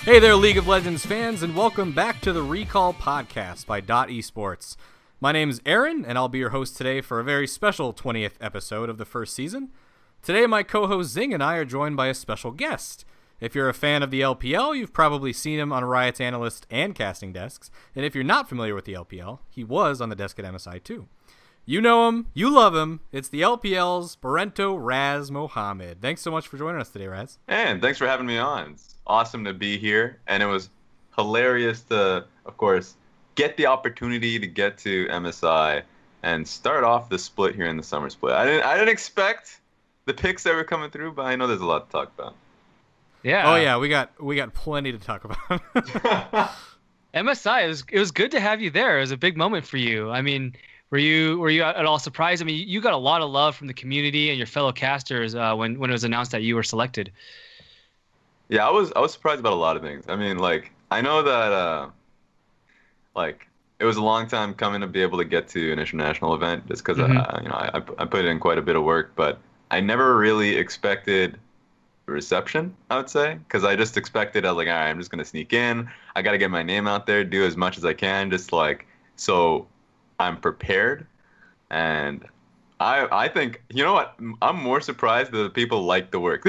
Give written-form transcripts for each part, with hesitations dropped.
Hey there, League of Legends fans, and welcome back to the Recall Podcast by Esports. My name's Aaron, and I'll be your host today for a very special 20th episode of the first season. Today, my co-host Zing and I are joined by a special guest. If you're a fan of the LPL, you've probably seen him on Riot's analyst and casting desks, and if you're not familiar with the LPL, he was on the desk at MSI too. You know him, you love him, it's the LPL's Barento Raz Mohammed. Thanks so much for joining us today, Raz. And thanks for having me on. It's awesome to be here, and it was hilarious to, of course, get the opportunity to get to MSI and start off the split here in the summer split. I didn't expect the picks that were coming through, but I know there's a lot to talk about. Yeah. Oh yeah, we got plenty to talk about. MSI, it was good to have you there. It was a big moment for you. I mean, were you at all surprised? I mean, you got a lot of love from the community and your fellow casters when it was announced that you were selected. Yeah, I was surprised about a lot of things. I mean, like, I know that it was a long time coming to be able to get to an international event just because I put in quite a bit of work, but I never really expected reception, I would say, because I just expected, I was like, all right, I'm just gonna sneak in, I gotta get my name out there, do as much as I can, just like so I'm prepared. And I think, you know what, I'm more surprised that people like the work.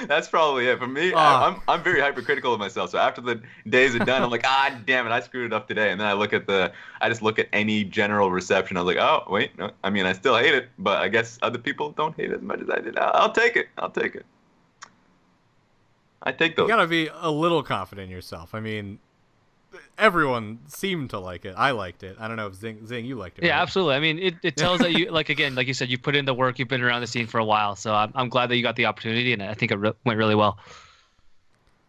that's probably it for me. I'm very hypercritical of myself, so after the days are done, I'm like, damn it, I screwed it up today. And then I just look at any general reception. I was like, oh wait, no, I mean, I still hate it, but I guess other people don't hate it as much as I did. I'll take it. I take those. You gotta be a little confident in yourself. I mean, everyone seemed to like it. I liked it. I don't know if Zing, you liked it. Yeah, right? Absolutely. I mean, it tells that you, like you said, you put in the work. You've been around the scene for a while, so I'm glad that you got the opportunity, and I think it went really well.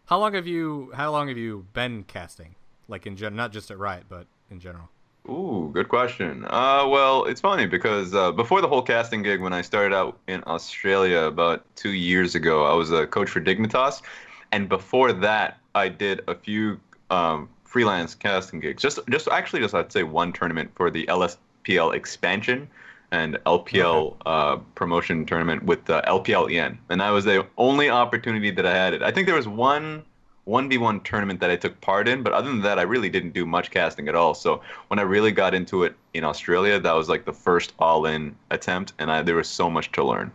How long have you been casting? Like in general, not just at Riot, but in general. Ooh, good question. Well, it's funny because before the whole casting gig, when I started out in Australia about 2 years ago, I was a coach for Dignitas, and before that, I did a few freelance casting gigs. Just I'd say one tournament for the LSPL expansion and LPL promotion tournament with LPL EN, and that was the only opportunity that I had. I think there was one 1v1 tournament that I took part in, but other than that, I really didn't do much casting at all. So when I really got into it in Australia, that was like the first all-in attempt, and there was so much to learn.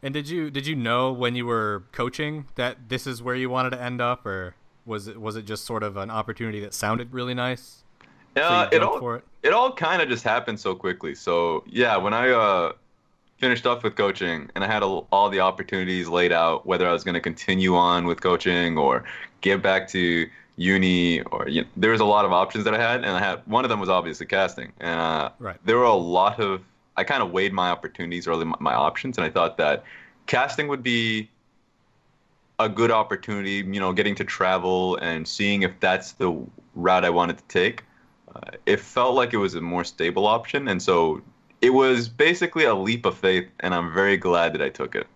And did you know when you were coaching that this is where you wanted to end up, or was it just sort of an opportunity that sounded really nice? It all kind of just happened so quickly. So yeah, when I finished up with coaching and I had all the opportunities laid out, whether I was going to continue on with coaching or give back to uni, or there was a lot of options that I had, and one of them was obviously casting. And there were a lot of, I kind of weighed my opportunities or my options, and I thought that casting would be a good opportunity, getting to travel and seeing if that's the route I wanted to take. It felt like it was a more stable option, and so it was basically a leap of faith, and I'm very glad that I took it.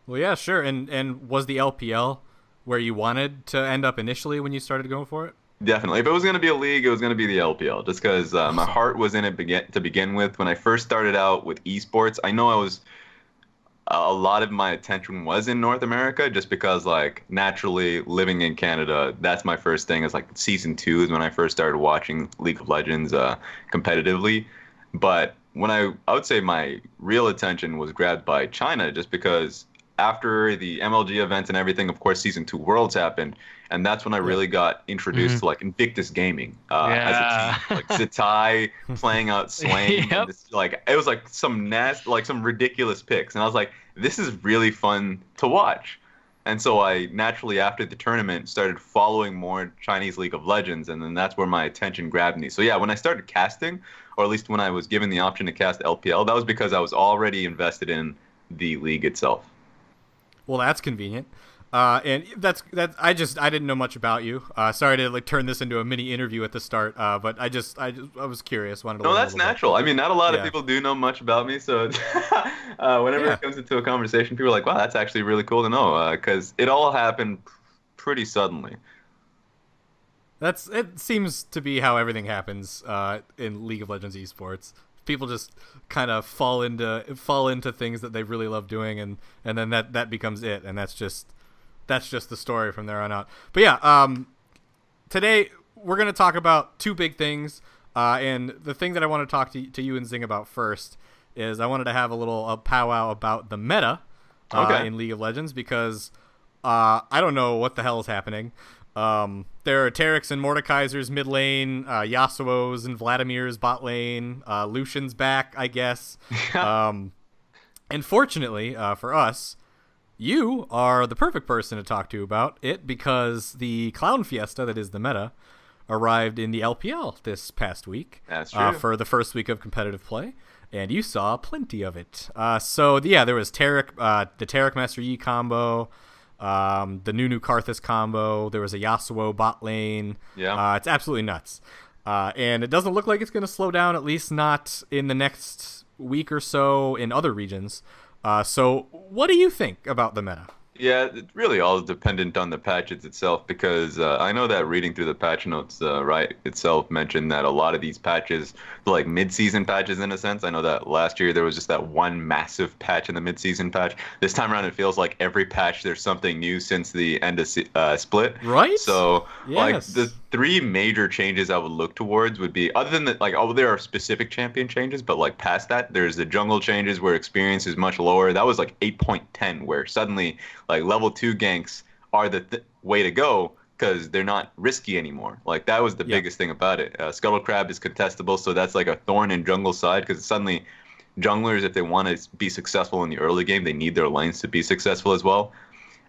Well, yeah, sure. And was the LPL where you wanted to end up initially when you started going for it? Definitely. If it was going to be a league, it was going to be the LPL, just because my heart was in it to begin with. When I first started out with esports, I know a lot of my attention was in North America, just because, like, naturally living in Canada, that's my first thing. Is like season 2 is when I first started watching League of Legends competitively. But when I would say my real attention was grabbed by China, just because after the MLG events and everything, of course, season 2 Worlds happened, and that's when I really got introduced to like Invictus Gaming as a team, like Zatai playing out Swain. Yep. It was like some ridiculous picks, and I was like, this is really fun to watch. And so I naturally, after the tournament, started following more Chinese League of Legends, and then that's where my attention grabbed me. So yeah, when I started casting, or at least when I was given the option to cast LPL, that was because I was already invested in the league itself. Well, that's convenient. And that's I didn't know much about you. Sorry to turn this into a mini interview at the start, but I was curious. Wanted to No, learn that's natural. I mean, not a lot of people do know much about me, so whenever it comes into a conversation, people are like, "Wow, that's actually really cool to know," because it all happened pretty suddenly. It seems to be how everything happens in League of Legends esports. People just kind of fall into things that they really love doing, and then that becomes it, and that's just that's just the story from there on out. But yeah, today we're going to talk about two big things. And the thing that I want to talk to you and Zing about first is I wanted to have a powwow about the meta in League of Legends, because I don't know what the hell is happening. There are Tarek's and Mordekaiser's mid lane, Yasuo's and Vladimir's bot lane, Lucian's back, I guess. And fortunately for us, you are the perfect person to talk to about it, because the Clown Fiesta that is the meta arrived in the LPL this past week. That's true. For the first week of competitive play, and you saw plenty of it. So yeah, there was Tarek, the Tarek Master Yi combo, the Nunu Karthus combo. There was a Yasuo bot lane. Yeah. It's absolutely nuts. And it doesn't look like it's going to slow down, at least not in the next week or so in other regions. So what do you think about the meta? Yeah, it's really all dependent on the patches itself, because I know that reading through the patch notes, itself mentioned that a lot of these patches, like mid-season patches in a sense. I know that last year there was just that one massive patch in the mid-season patch. This time around, it feels like every patch there's something new since the end of split. Right? So, yes. like, the three major changes I would look towards would be, other than there are specific champion changes, but like past that, there's the jungle changes where experience is much lower. That was like 8.10, where suddenly like level 2 ganks are the way to go, because they're not risky anymore. Like, that was the biggest thing about it. Scuttle Crab is contestable, so that's like a thorn in jungle side, because suddenly junglers, if they want to be successful in the early game, they need their lanes to be successful as well.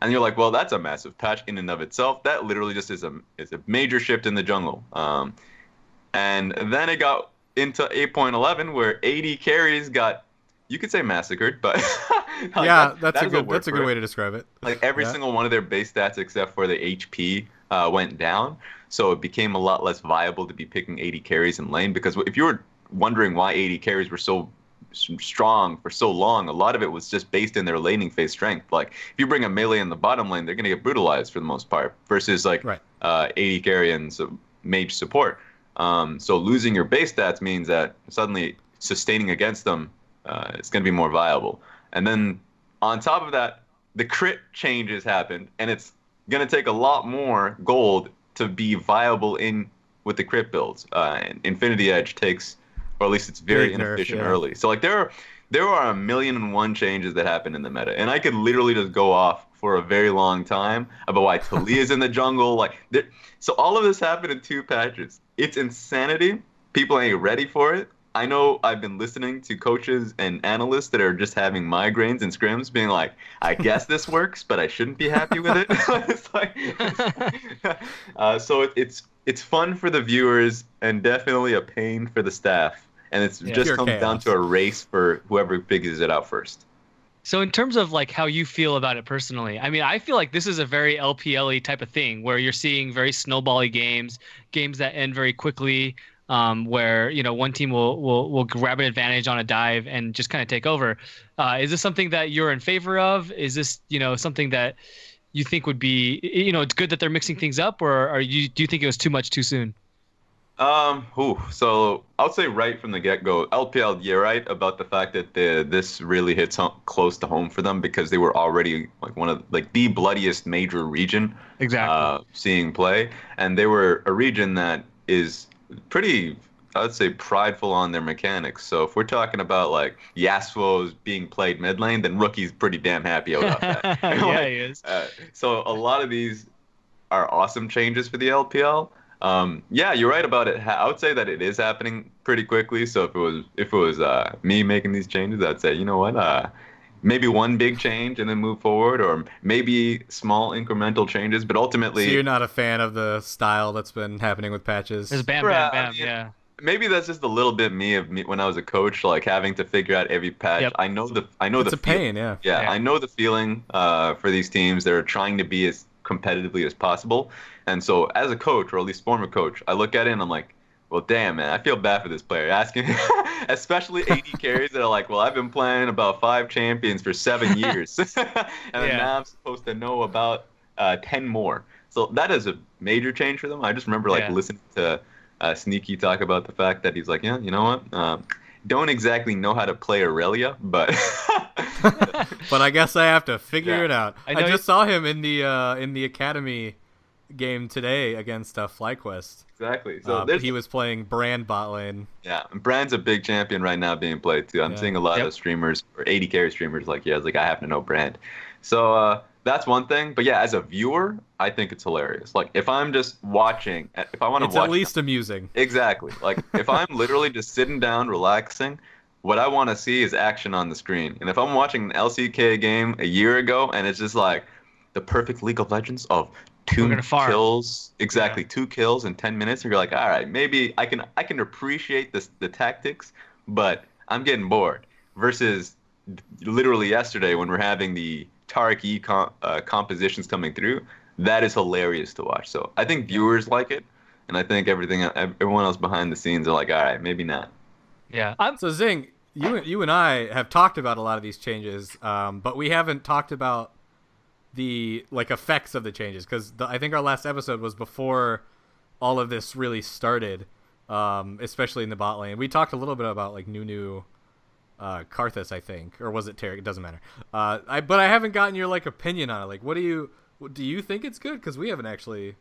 And you're like, well, that's a massive patch in and of itself. That literally just is a major shift in the jungle. And then it got into 8.11, where 80 carries got, you could say massacred, but yeah, that's a good way to describe it. Like, every single one of their base stats except for the HP went down, so it became a lot less viable to be picking 80 carries in lane. Because if you were wondering why 80 carries were so strong for so long, a lot of it was just based in their laning phase strength. Like, if you bring a melee in the bottom lane, they're going to get brutalized for the most part, versus like 80 carry and mage support. So losing your base stats means that suddenly sustaining against them it's going to be more viable. And then on top of that, the crit changes happened, and it's going to take a lot more gold to be viable with the crit builds. And Infinity Edge takes, or at least it's very inefficient early. So like there are 1,000,001 changes that happen in the meta, and I could literally just go off for a very long time about why Talia's in the jungle. So all of this happened in 2 patches. It's insanity. People ain't ready for it. I know I've been listening to coaches and analysts that are just having migraines and scrims being like, I guess this works, but I shouldn't be happy with it. It's like, so it's fun for the viewers and definitely a pain for the staff. And it's just comes down to a race for whoever figures it out first. So in terms of like how you feel about it personally, I mean, I feel like this is a very LPL-y type of thing, where you're seeing very snowbally games that end very quickly. Where one team will grab an advantage on a dive and just kind of take over. Is this something that you're in favor of? Is this something that you think would be it's good that they're mixing things up, or do you think it was too much too soon? So I would say right from the get-go, LPL, you're right about the fact that this really hits close to home for them, because they were already like one of the bloodiest major region seeing play, and they were a region that is pretty, I would say, prideful on their mechanics. So if we're talking about like Yasuo's being played mid lane, then Rookie's pretty damn happy about that. Yeah, he is. So a lot of these are awesome changes for the LPL. Yeah, you're right about it. I would say that it is happening pretty quickly. So if it was me making these changes, I'd say, you know what, maybe one big change and then move forward, or maybe small incremental changes. But ultimately, so you're not a fan of the style that's been happening with patches. There's bam, yeah. Maybe that's just a little bit me when I was a coach, like having to figure out every patch. Yep. I know the pain, yeah. I know the feeling for these teams. They're trying to be as competitively as possible. And so as a coach, or at least former coach, I look at it and I'm like, well, damn, man, I feel bad for this player. Asking, especially 80 carries that are like, well, I've been playing about 5 champions for 7 years. Now I'm supposed to know about 10 more. So that is a major change for them. I just remember listening to Sneaky talk about the fact that he's like, yeah, you know what? Don't exactly know how to play Aurelia, but but I guess I have to figure it out. I I just saw him in the academy game today against FlyQuest. Exactly. So he was playing Brand bot lane. Yeah, and Brand's a big champion right now being played too. I'm seeing a lot of streamers or 80 carry streamers like, yeah, it's like I happen to know Brand. So that's one thing. But yeah, as a viewer, I think it's hilarious. Like if I'm just watching, if I want to watch, it's at least amusing. Exactly. Like if I'm literally just sitting down, relaxing, what I want to see is action on the screen. And if I'm watching an LCK game a year ago and it's just like the perfect League of Legends of 2 kills, exactly, 2 kills in 10 minutes, and you're like, all right, maybe I can appreciate the tactics, but I'm getting bored. Versus literally yesterday when we're having the Taric E compositions coming through, that is hilarious to watch. So I think viewers like it, and I think everyone else behind the scenes are like, all right, maybe not. Yeah. So Zing, you and I have talked about a lot of these changes, but we haven't talked about the effects of the changes, because I think our last episode was before all of this really started, especially in the bot lane. We talked a little bit about Nunu, Karthus, I think, or was it Taric? It doesn't matter. But I haven't gotten your opinion on it. What do you think it's good? Because we haven't actually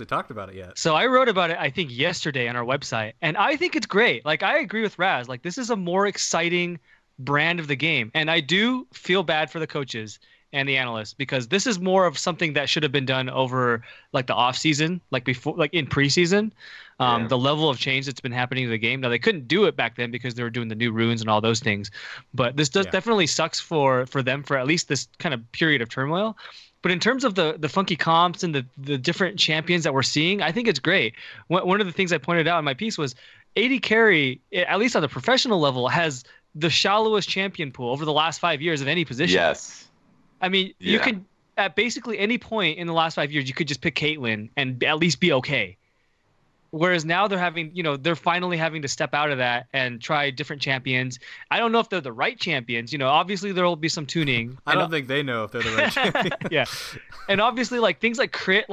talked about it yet. So I wrote about it, I think, yesterday on our website, and I think it's great. I agree with Raz. This is a more exciting brand of the game, and I do feel bad for the coaches and the analysts, because this is more of something that should have been done over the off season, before, in preseason. The level of change that's been happening to the game. Now they couldn't do it back then because they were doing the new runes and all those things, but this definitely sucks for them for at least this kind of period of turmoil. But in terms of the funky comps and the different champions that we're seeing, I think it's great. One of the things I pointed out in my piece was AD carry, at least on the professional level, has the shallowest champion pool over the last 5 years of any position. Yes. I mean, you could, at basically any point in the last 5 years, you could just pick Caitlyn and at least be okay. Whereas now they're finally having to step out of that and try different champions. I don't know if they're the right champions. Obviously there will be some tuning. I don't think they know if they're the right champions. Yeah. And obviously things like crit,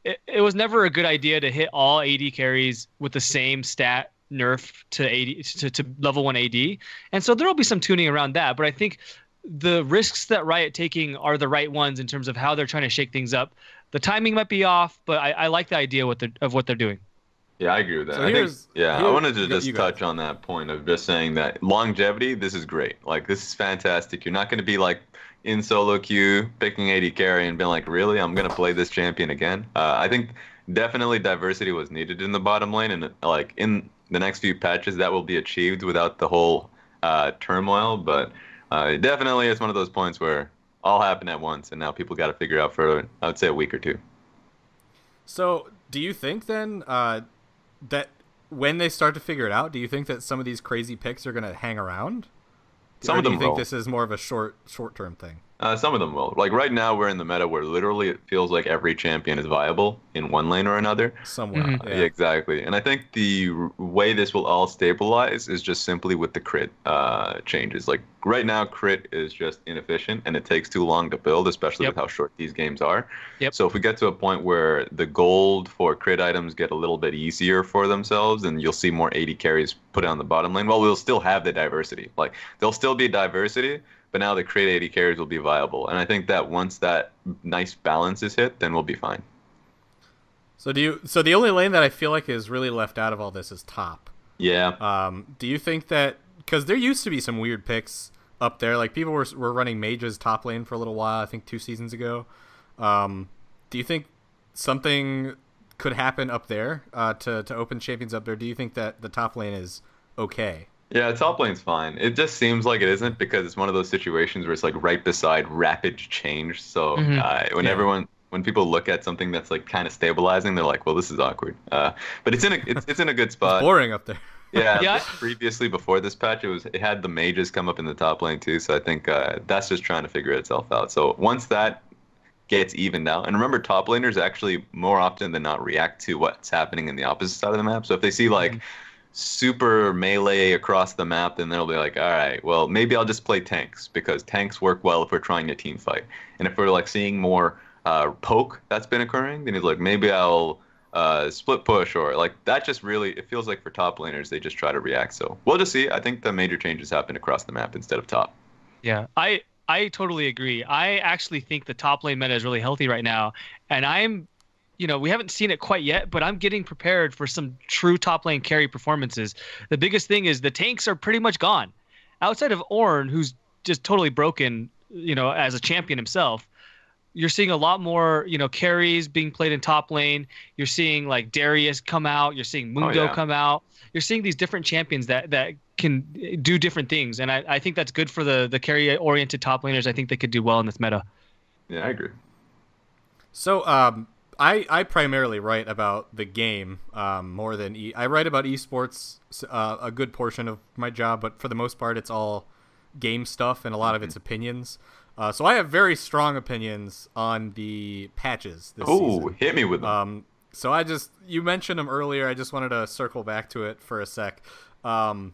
it was never a good idea to hit all AD carries with the same stat nerf to AD to level 1 AD. And so there will be some tuning around that. But I think the risks that Riot taking are the right ones in terms of how they're trying to shake things up. The timing might be off, but I like the idea of what they're doing. Yeah, I agree with that. I wanted to just touch on that point of just saying that longevity, this is great. This is fantastic. You're not going to be in solo queue picking AD carry and being like, really, I'm going to play this champion again. I think definitely diversity was needed in the bottom lane, and in the next few patches that will be achieved without the whole turmoil, but definitely it's one of those points where all happened at once, and now people got to figure out for, I would say, a week or two. So do you think then that when they start to figure it out, do you think that some of these crazy picks are going to hang around? Some of them will. Do you think will. this is more of a short-term thing? Some of them will. Right now, we're in the meta where literally it feels like every champion is viable in one lane or another. Somewhere. Mm-hmm. Yeah, exactly. And I think the way this will all stabilize is just simply with the crit changes. Right now, crit is just inefficient and it takes too long to build, especially with how short these games are. So if we get to a point where the gold for crit items get a little bit easier for themselves, and you'll see more AD carries put on the bottom lane, well, we'll still have the diversity. There'll still be diversity, but now the crit AD carries will be viable. And I think that once that nice balance is hit, then we'll be fine. So the only lane that I feel like is really left out of all this is top. Yeah. Do you think that, because there used to be some weird picks up there, people were running mages top lane for a little while, I think 2 seasons ago. Do you think something could happen up there to open champions up there? Do you think that the top lane is okay? Yeah, top lane's fine. It just seems like it isn't, because it's one of those situations where it's right beside rapid change. So when people look at something that's kind of stabilizing, they're like, well, this is awkward. But it's in a good spot. It's boring up there. Yeah. Previously, before this patch, it had the mages come up in the top lane too. So I think that's just trying to figure itself out. So once that gets evened out, and remember, top laners actually more often than not react to what's happening in the opposite side of the map. So if they see super melee across the map, then they'll be like, all right, well, maybe I'll just play tanks, because tanks work well if we're trying to team fight. And if we're seeing more poke that's been occurring, then it's maybe I'll split push, or that. Just really, it feels like for top laners, they just try to react. So we'll just see. I think the major changes happen across the map instead of top. Yeah, I totally agree. I actually think the top lane meta is really healthy right now, and we haven't seen it quite yet, but I'm getting prepared for some true top lane carry performances. The biggest thing is the tanks are pretty much gone. Outside of Ornn, who's just totally broken, as a champion himself, you're seeing a lot more, carries being played in top lane. You're seeing like Darius come out. You're seeing Mundo come out. You're seeing these different champions that can do different things. And I think that's good for the carry-oriented top laners. I think they could do well in this meta. Yeah, I agree. So I primarily write about the game more than I write about esports a good portion of my job, but for the most part it's all game stuff and a lot of it's opinions. So I have very strong opinions on the patches this season. Oh, hit me with them. So you mentioned them earlier. I just wanted to circle back to it for a sec. I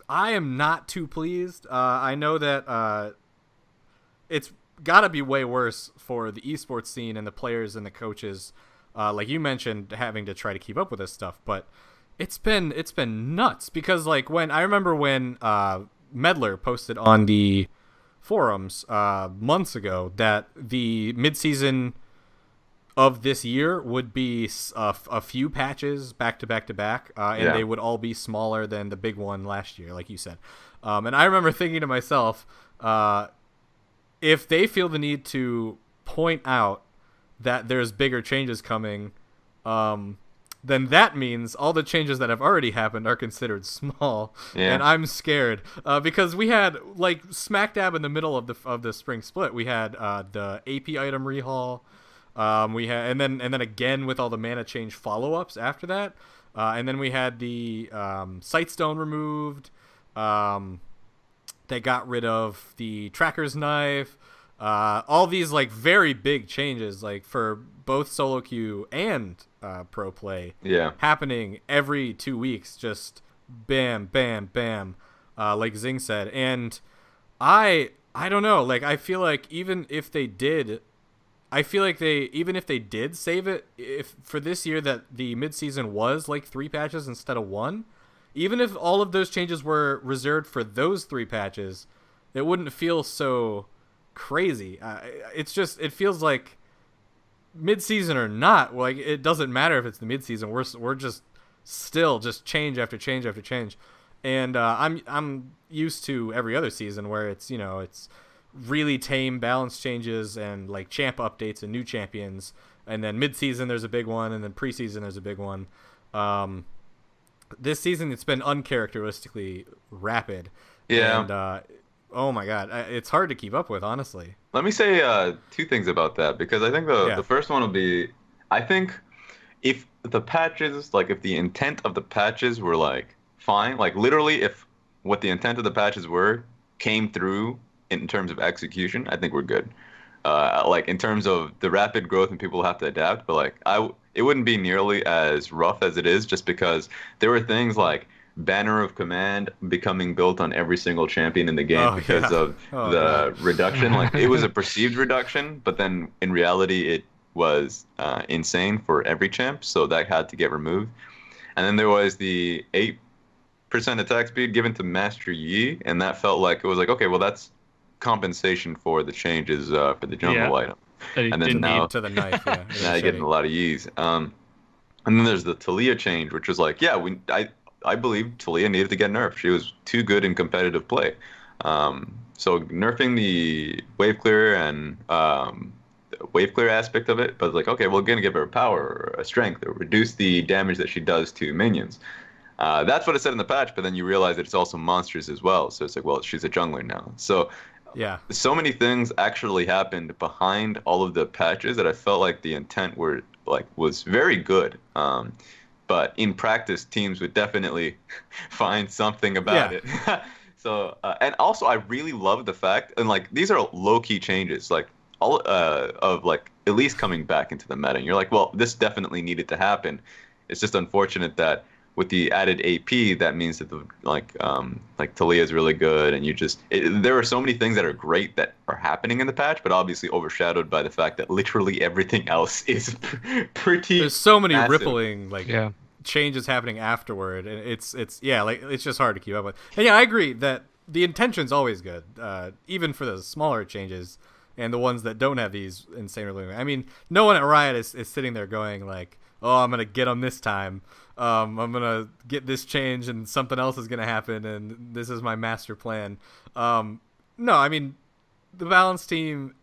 am not too pleased. I know that it's got to be way worse for the esports scene and the players and the coaches. Like you mentioned, having to try to keep up with this stuff, but it's been nuts because like I remember when Medler posted on the forums months ago that the midseason of this year would be a few patches back to back, and they would all be smaller than the big one last year, like you said. And I remember thinking to myself, if they feel the need to point out that there's bigger changes coming, then that means all the changes that have already happened are considered small. Yeah. And I'm scared because we had like smack dab in the middle of the spring split. We had the AP item rehaul. We had and then again with all the mana change follow-ups after that. And then we had the Sightstone removed. They got rid of the Tracker's Knife. All these like very big changes like for both solo queue and pro play happening every 2 weeks, just bam bam bam, like Zing said. And I don't know, like I feel like even if they did save it, if for this year that the midseason was like 3 patches instead of 1, even if all of those changes were reserved for those 3 patches, it wouldn't feel so crazy. It feels like mid-season or not, like it doesn't matter if it's the mid-season. We're just still just change after change after change, and I'm used to every other season where it's it's really tame balance changes and like champ updates and new champions, and then mid-season there's a big one, and then preseason there's a big one. This season it's been uncharacteristically rapid. Yeah. And oh my god, it's hard to keep up with, honestly. Let me say 2 things about that, because I think the first one will be, I think if the patches, like if the intent of the patches were like fine, like literally if what the intent of the patches were came through in terms of execution, I think we're good. Like in terms of the rapid growth and people have to adapt, but like it wouldn't be nearly as rough as it is, just because there were things like Banner of Command becoming built on every single champion in the game because of the reduction. Like it was a perceived reduction, but then in reality it was insane for every champ, so that had to get removed. And then there was the 8% attack speed given to Master Yi, and that felt like it was like, okay, well that's compensation for the changes for the jungle item. And then now to the knife, now you're getting a lot of Yis. And then there's the Talia change, which was like, I believe Talia needed to get nerfed. She was too good in competitive play. So nerfing the wave clear and wave clear aspect of it, but like, okay, we're going to give her power or a strength or reduce the damage that she does to minions. That's what it said in the patch, but then you realize that it's also monsters as well. So it's like, well, she's a jungler now. So so many things actually happened behind all of the patches that I felt like the intent was very good. But in practice, teams would definitely find something about it. So, and also I really love the fact, and like these are low-key changes, like all of like Elise coming back into the meta. And you're like, well, this definitely needed to happen. It's just unfortunate that with the added AP, that means that the like Talia is really good, and there are so many things that are great that are happening in the patch, but obviously overshadowed by the fact that literally everything else is pretty. There's so many rippling changes happening afterward, and it's just hard to keep up with. And I agree that the intention's always good, even for the smaller changes and the ones that don't have these insane relief. I mean, no one at Riot is sitting there going like, "Oh, I'm gonna get them this time. I'm gonna get this change, and something else is gonna happen, and this is my master plan." No, I mean, the Balance team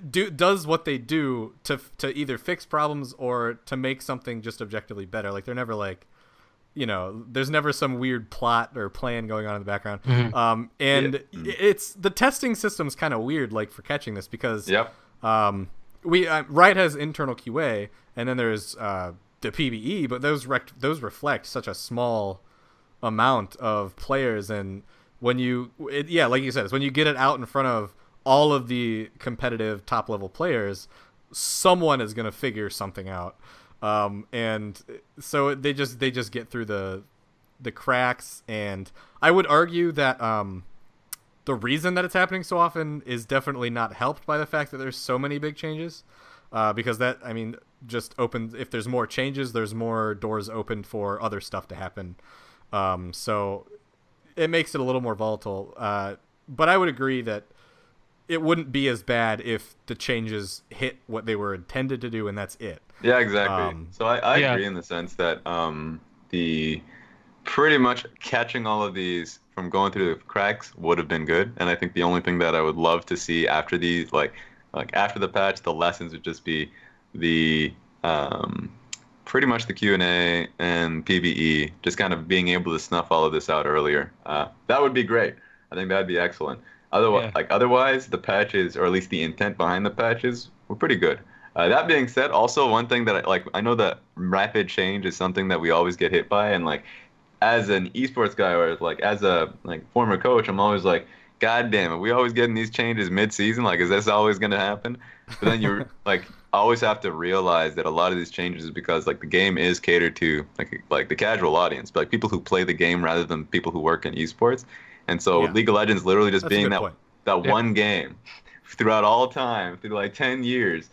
does what they do to either fix problems or to make something just objectively better. Like, they're never like, there's never some weird plot or plan going on in the background. And it's the testing system's kind of weird, like, for catching this, because Riot has internal QA, and then there's the PBE, but those reflect such a small amount of players, and when like you said, it's when you get it out in front of all of the competitive top level players, someone is going to figure something out. And so they just get through the cracks. And I would argue that the reason that it's happening so often is definitely not helped by the fact that there's so many big changes. Because that, I mean, just opens, if there's more changes, there's more doors opened for other stuff to happen. So it makes it a little more volatile. But I would agree that it wouldn't be as bad if the changes hit what they were intended to do, and that's it. Yeah, exactly. So I agree in the sense that the pretty much catching all of these from going through the cracks would have been good. And I think the only thing that I would love to see after these, like after the patch, the lessons would just be the pretty much the Q&A and PvE, just kind of being able to snuff all of this out earlier. That would be great. I think that'd be excellent. Otherwise, the patches, or at least the intent behind the patches, were pretty good. That being said, also one thing that I know that rapid change is something that we always get hit by, and like as an esports guy or like as a former coach, I'm always like, God damn it, we always getting these changes mid-season. Like, is this always going to happen? But then you're like, always have to realize that a lot of these changes is because like the game is catered to like the casual audience, but like people who play the game rather than people who work in esports. And so League of Legends literally just being that one game throughout all time, through like 10 years,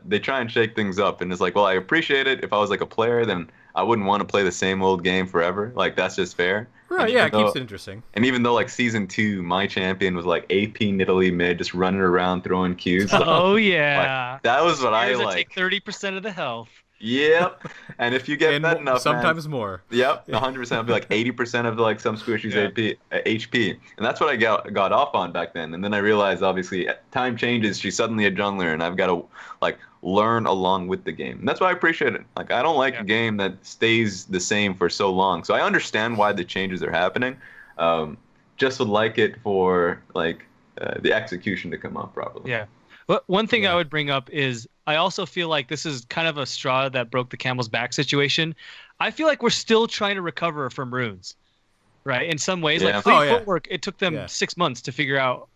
they try and shake things up. And it's like, well, I appreciate it. If I was like a player, then I wouldn't want to play the same old game forever. Like, that's just fair. Right, yeah, it keeps it interesting. And even though like season 2, my champion was like AP Nidalee mid, just running around throwing Qs. Oh, yeah. Like, that was what I like. Take 30%. Of the health. Yep. And if you get that enough, sometimes more. Yep, 100%. It'll be like 80% of like some squishies HP. And that's what I got off on back then. And then I realized, obviously, time changes. She's suddenly a jungler, and I've got to like learn along with the game. And that's why I appreciate it. Like, I don't like a game that stays the same for so long. So I understand why the changes are happening. Just would like it for like the execution to come up properly. Yeah. But one thing I would bring up is I also feel like this is kind of a straw that broke the camel's back situation. I feel like we're still trying to recover from runes, right? In some ways, like Fleet Footwork, it took them 6 months to figure out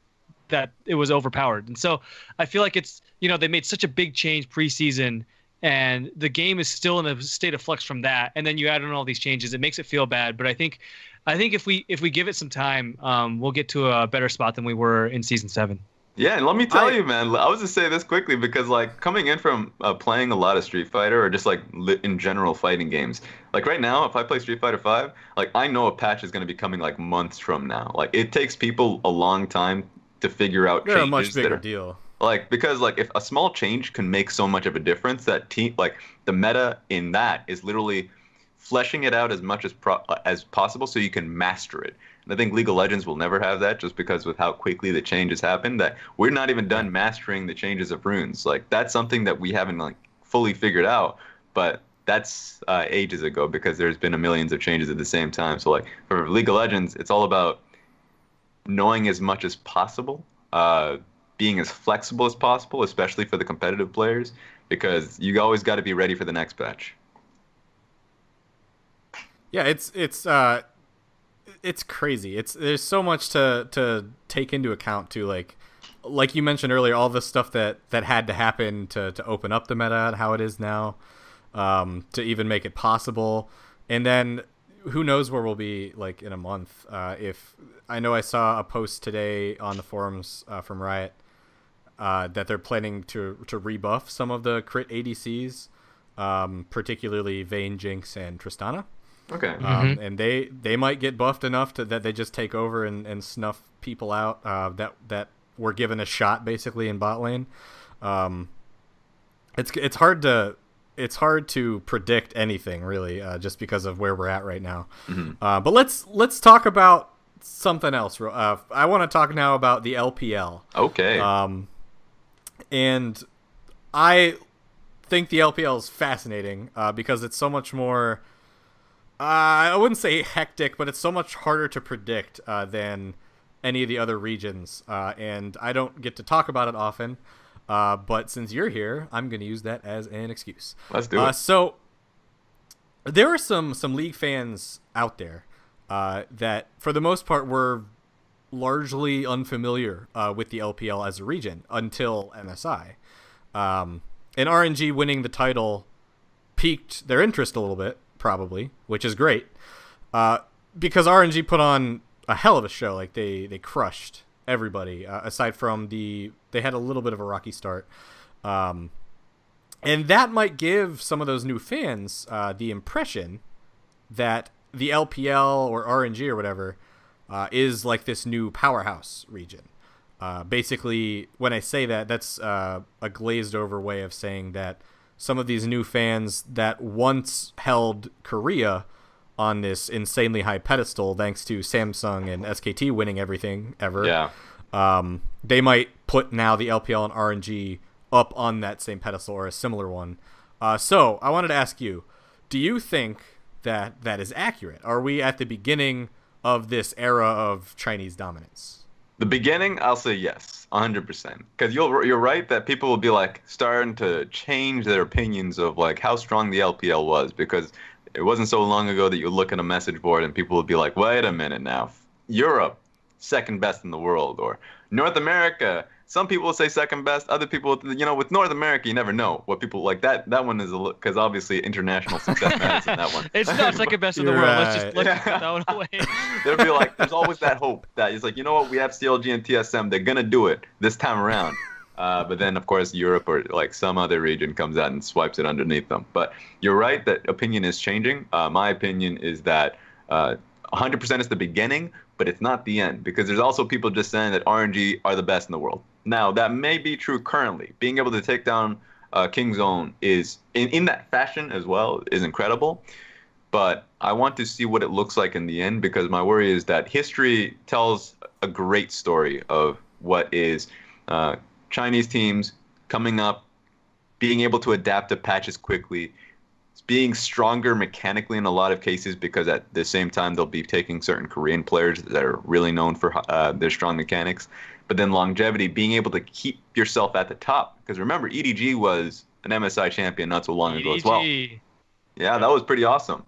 that it was overpowered. And so I feel like it's, they made such a big change preseason, and the game is still in a state of flux from that. And then you add in all these changes, it makes it feel bad. But I think if we give it some time, we'll get to a better spot than we were in Season 7. Yeah, and let me tell you, man, I was just say this quickly because, like, coming in from playing a lot of Street Fighter or just, like, in general fighting games, like, right now, if I play Street Fighter 5, like, I know a patch is going to be coming, like, months from now. Like, it takes people a long time to figure out changes. They're a much bigger deal. Like, because, like, if a small change can make so much of a difference, that like, the meta in that is literally fleshing it out as much as possible so you can master it. And I think League of Legends will never have that, just because with how quickly the changes happen, that we're not even done mastering the changes of runes. Like, that's something that we haven't like fully figured out, but that's ages ago because there's been millions of changes at the same time. So like for League of Legends, it's all about knowing as much as possible, being as flexible as possible, especially for the competitive players, because you always got to be ready for the next patch. Yeah, it's crazy. There's so much to take into account too. Like you mentioned earlier, all the stuff that had to happen to open up the meta and how it is now, to even make it possible. And then who knows where we'll be like in a month. If I know I saw a post today on the forums from Riot that they're planning to rebuff some of the crit ADCs, particularly Vayne, Jinx, and Tristana. Okay. And they might get buffed enough that they just take over and snuff people out that were given a shot basically in bot lane. It's hard to predict anything really, just because of where we're at right now. But let's talk about something else. I want to talk now about the LPL. Okay. And I think the LPL is fascinating because it's so much more. I wouldn't say hectic, but it's so much harder to predict than any of the other regions. And I don't get to talk about it often. But since you're here, I'm going to use that as an excuse. Let's do it. So there are some league fans out there that, for the most part, were largely unfamiliar with the LPL as a region until MSI. And RNG winning the title piqued their interest a little bit, probably, which is great. Because RNG put on a hell of a show. Like, they crushed everybody, aside from they had a little bit of a rocky start. And that might give some of those new fans the impression that the LPL or RNG or whatever is like this new powerhouse region. Basically, when I say that, that's a glazed over way of saying that some of these new fans that once held Korea on this insanely high pedestal, thanks to Samsung and SKT winning everything ever. Yeah. They might put now the LPL and RNG up on that same pedestal or a similar one. So I wanted to ask you, do you think that is accurate? Are we at the beginning of this era of Chinese dominance? The beginning, I'll say yes, 100%. Because you're right that people will be like starting to change their opinions of like how strong the LPL was, because it wasn't so long ago that you look at a message board and people would be like, wait a minute now, Europe, second best in the world, or North America. Some people will say second best. Other people, with North America, you never know what people like. That one is because obviously international success matters in that one. It's not second best in the world. Right. Let's just put that one away. There'll be like, there's always that hope that it's like, you know what, we have CLG and TSM. They're gonna do it this time around. But then, of course, Europe or like some other region comes out and swipes it underneath them. But you're right that opinion is changing. My opinion is that 100% is the beginning, but it's not the end, because there's also people just saying that RNG are the best in the world. Now, that may be true currently. Being able to take down Kingzone is, in that fashion as well, is incredible. But I want to see what it looks like in the end, because my worry is that history tells a great story of what is Chinese teams coming up, being able to adapt to patches quickly, being stronger mechanically in a lot of cases, because at the same time they'll be taking certain Korean players that are really known for their strong mechanics. But then longevity, being able to keep yourself at the top. Because remember, EDG was an MSI champion not so long ago as well. Yeah, that was pretty awesome.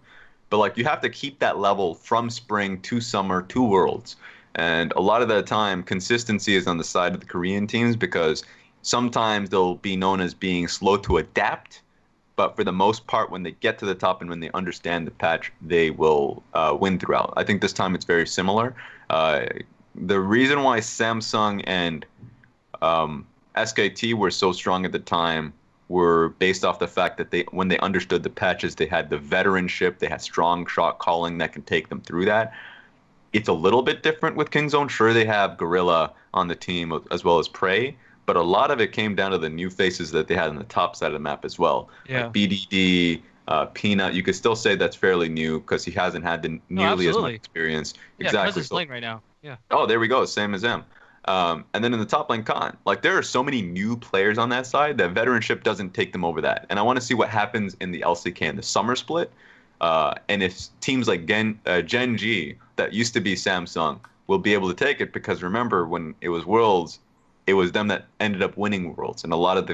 But like, you have to keep that level from spring to summer to Worlds. And a lot of the time, consistency is on the side of the Korean teams, because sometimes they'll be known as being slow to adapt. But for the most part, when they get to the top and when they understand the patch, they will win throughout. I think this time it's very similar. The reason why Samsung and SKT were so strong at the time were based off the fact that when they understood the patches, they had the veteranship, they had strong shot calling that can take them through that. It's a little bit different with Kingzone. Sure, they have Gorilla on the team as well as Prey, but a lot of it came down to the new faces that they had on the top side of the map as well. Yeah. Like BDD, Peanut, you could still say that's fairly new because he hasn't had nearly as much experience. Yeah, exactly. President's playing right now. Yeah. Oh, there we go. Same as him. And then in the top lane, Khan. Like, there are so many new players on that side that veteranship doesn't take them over that. And I want to see what happens in the LCK, the summer split. And if teams like Gen G, that used to be Samsung, will be able to take it, because remember, when it was Worlds, it was them that ended up winning Worlds. And a lot of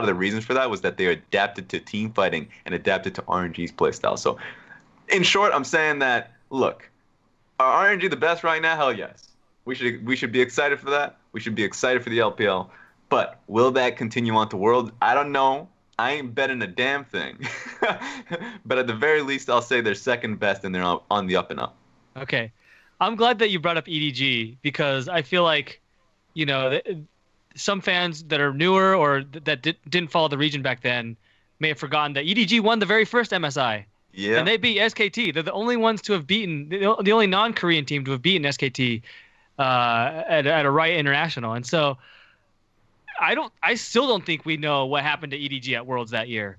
the reasons for that was that they adapted to team fighting and adapted to RNG's playstyle. So in short, I'm saying that, look, are RNG the best right now? Hell yes. We should be excited for that. We should be excited for the LPL. But will that continue on to Worlds? I don't know. I ain't betting a damn thing. But at the very least, I'll say they're second best and they're on the up and up. Okay. I'm glad that you brought up EDG, because I feel like, some fans that are newer or that didn't follow the region back then may have forgotten that EDG won the very first MSI. Yeah. And they beat SKT. They're the only ones to have beaten the only non-Korean team to have beaten SKT at a Riot International. And so I still don't think we know what happened to EDG at Worlds that year.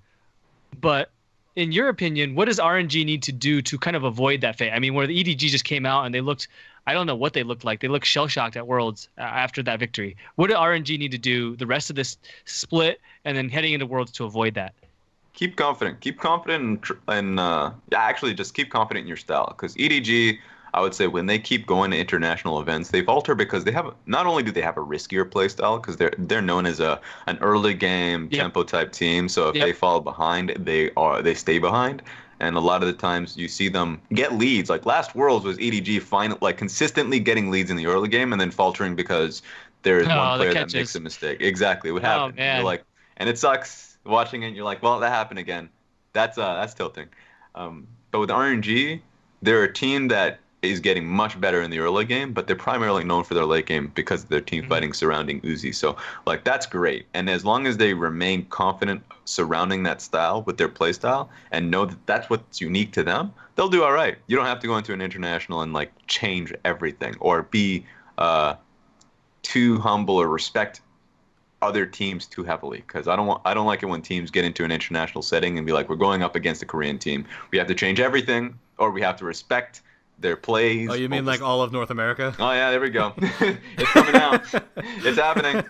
But in your opinion, what does RNG need to do to kind of avoid that fate? I mean, where the EDG just came out and they looked, I don't know what they looked like. They looked shell-shocked at Worlds after that victory. What did RNG need to do the rest of this split and then heading into Worlds to avoid that? Keep confident. Keep confident actually just keep confident in your style. Because EDG, I would say when they keep going to international events, they falter because they have not only do they have a riskier play style because they're known as an early game tempo type team. So if they fall behind, they stay behind. And a lot of the times you see them get leads. Like last Worlds was EDG consistently getting leads in the early game and then faltering because there's one player that makes a mistake. Exactly what happened. Man. You're like, and it sucks watching it. You're like, well, that happened again. That's tilting. But with RNG, they're a team that is getting much better in the early game, but they're primarily known for their late game because of their team fighting surrounding Uzi. So, like, that's great. And as long as they remain confident surrounding that style with their play style and know that that's what's unique to them, they'll do all right. You don't have to go into an international and, like, change everything or be too humble or respect other teams too heavily, because I don't like it when teams get into an international setting and be like, we're going up against a Korean team. We have to change everything, or we have to respect their plays. Oh, you mean like all of North America? Oh yeah, there we go. It's coming out. It's happening.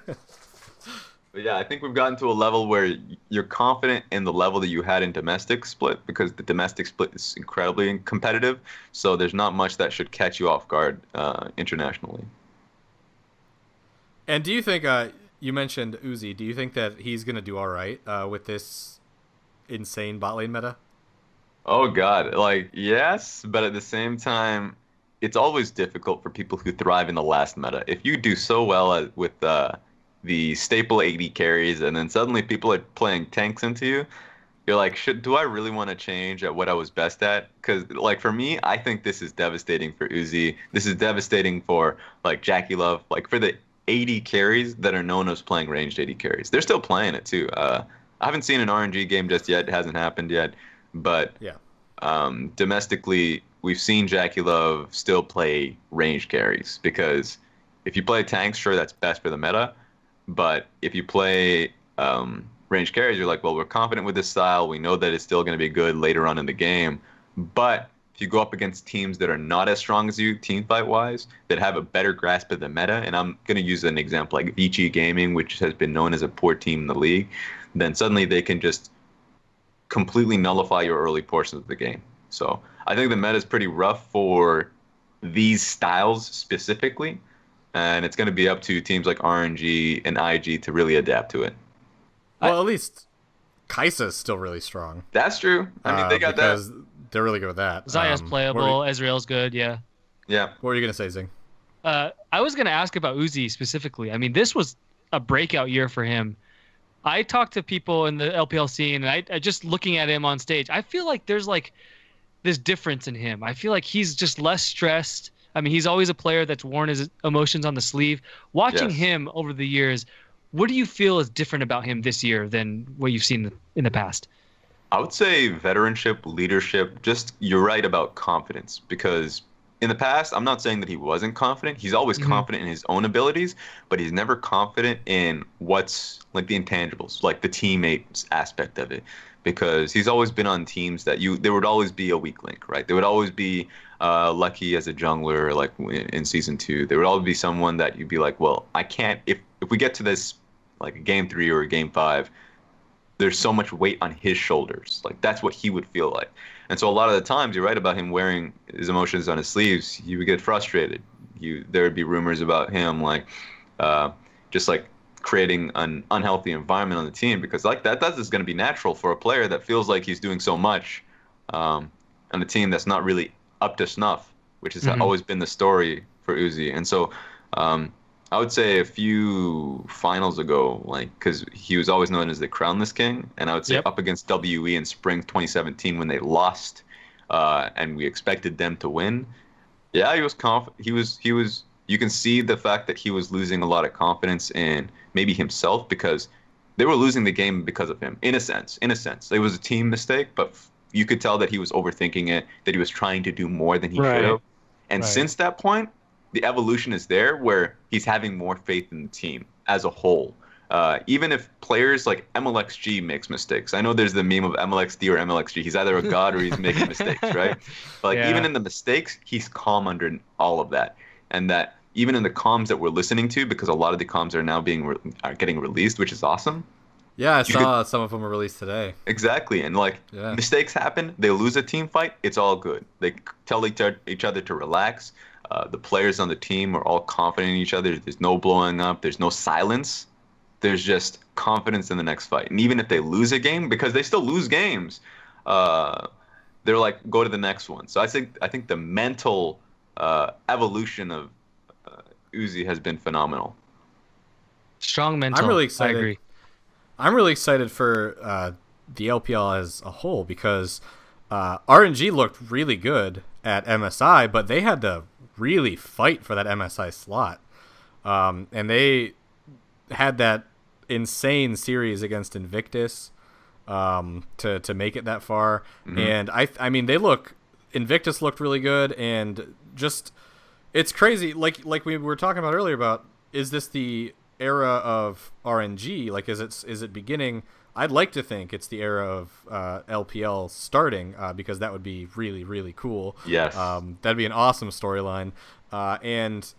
But yeah, I think we've gotten to a level where you're confident in the level that you had in domestic split, because the domestic split is incredibly competitive. So there's not much that should catch you off guard internationally. And do you think you mentioned Uzi? Do you think that he's gonna do all right with this insane bot lane meta? Oh God, like yes, but at the same time, it's always difficult for people who thrive in the last meta. If you do so well with the staple AD carries, and then suddenly people are playing tanks into you, you're like, do I really want to change at what I was best at? Because like for me, I think this is devastating for Uzi. This is devastating for like Jackie Love, like for the AD carries that are known as playing ranged AD carries. They're still playing it too. I haven't seen an RNG game just yet. It hasn't happened yet. But yeah, domestically, we've seen Jackie Love still play range carries, because if you play tanks, sure, that's best for the meta. But if you play range carries, you're like, well, we're confident with this style. We know that it's still going to be good later on in the game. But if you go up against teams that are not as strong as you, team fight-wise, that have a better grasp of the meta, and I'm going to use an example like Vici Gaming, which has been known as a poor team in the league, then suddenly they can just completely nullify your early portions of the game. So I think the meta is pretty rough for these styles specifically, and it's going to be up to teams like RNG and IG to really adapt to it. Well, at least Kai'Sa's still really strong. That's true. I mean, they got because that. They're really good with that. Xayah's playable. Ezreal's good. Yeah. Yeah. What were you gonna say, Zing? I was gonna ask about Uzi specifically. I mean, this was a breakout year for him. I talked to people in the LPL scene, and I just looking at him on stage, I feel like there's like this difference in him. I feel like he's just less stressed. I mean, he's always a player that's worn his emotions on the sleeve. Watching him over the years, what do you feel is different about him this year than what you've seen in the past? I would say veteranship, leadership, just you're right about confidence, because in the past, I'm not saying that he wasn't confident. He's always confident in his own abilities, but he's never confident in what's like the intangibles, like the teammates aspect of it, because he's always been on teams that there would always be a weak link, right? There would always be Lucky as a jungler, like in season 2. There would always be someone that you'd be like, well, I can't, if we get to this, like a game 3 or a game 5, there's so much weight on his shoulders. Like that's what he would feel like. And so a lot of the times, you're right about him wearing his emotions on his sleeves. He would get frustrated. There would be rumors about him like just like creating an unhealthy environment on the team, because like that's just going to be natural for a player that feels like he's doing so much on a team that's not really up to snuff, which has always been the story for Uzi. And so I would say a few finals ago, like, because he was always known as the Crownless King, and I would say up against WE in spring 2017 when they lost, and we expected them to win. Yeah, he was confident. He was. You can see the fact that he was losing a lot of confidence in maybe himself, because they were losing the game because of him. In a sense, it was a team mistake, but you could tell that he was overthinking it, that he was trying to do more than he should have. And Right. since that point, the evolution is there where he's having more faith in the team as a whole. Even if players like MLXG makes mistakes, I know there's the meme of MLXD or MLXG. He's either a god or he's making mistakes, right? But like Yeah. even in the mistakes, he's calm under all of that, and that even in the comms that we're listening to, because a lot of the comms are now are getting released, which is awesome. Yeah, I saw some of them were released today. Exactly, and like Yeah. mistakes happen, they lose a team fight, it's all good. They tell each other to relax. The players on the team are all confident in each other. There's no blowing up. There's no silence. There's just confidence in the next fight. And even if they lose a game, because they still lose games, they're like, go to the next one. So I think the mental evolution of Uzi has been phenomenal. Strong mental. I'm really excited. I agree. I'm really excited for the LPL as a whole because RNG looked really good at MSI, but they had to really fight for that MSI slot. And they had that insane series against Invictus to make it that far. Mm-hmm. And I mean, Invictus looked really good, and just it's crazy. Like we were talking about earlier about, is this the era of RNG? Like, is it beginning? I'd like to think it's the era of LPL starting because that would be really, really cool. Yes. That'd be an awesome storyline. And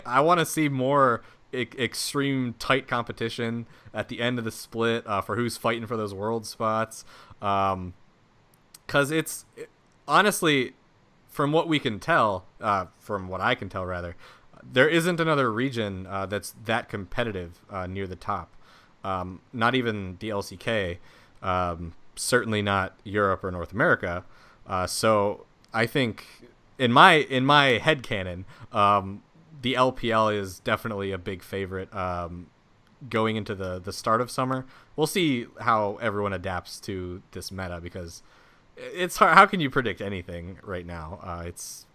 I want to see more extreme tight competition at the end of the split for who's fighting for those world spots. Because honestly, from what we can tell, from what I can tell rather, there isn't another region that's that competitive near the top. Not even the LCK, certainly not Europe or North America. So I think in my headcanon, the LPL is definitely a big favorite going into the start of summer. We'll see how everyone adapts to this meta because it's hard. How can you predict anything right now? It's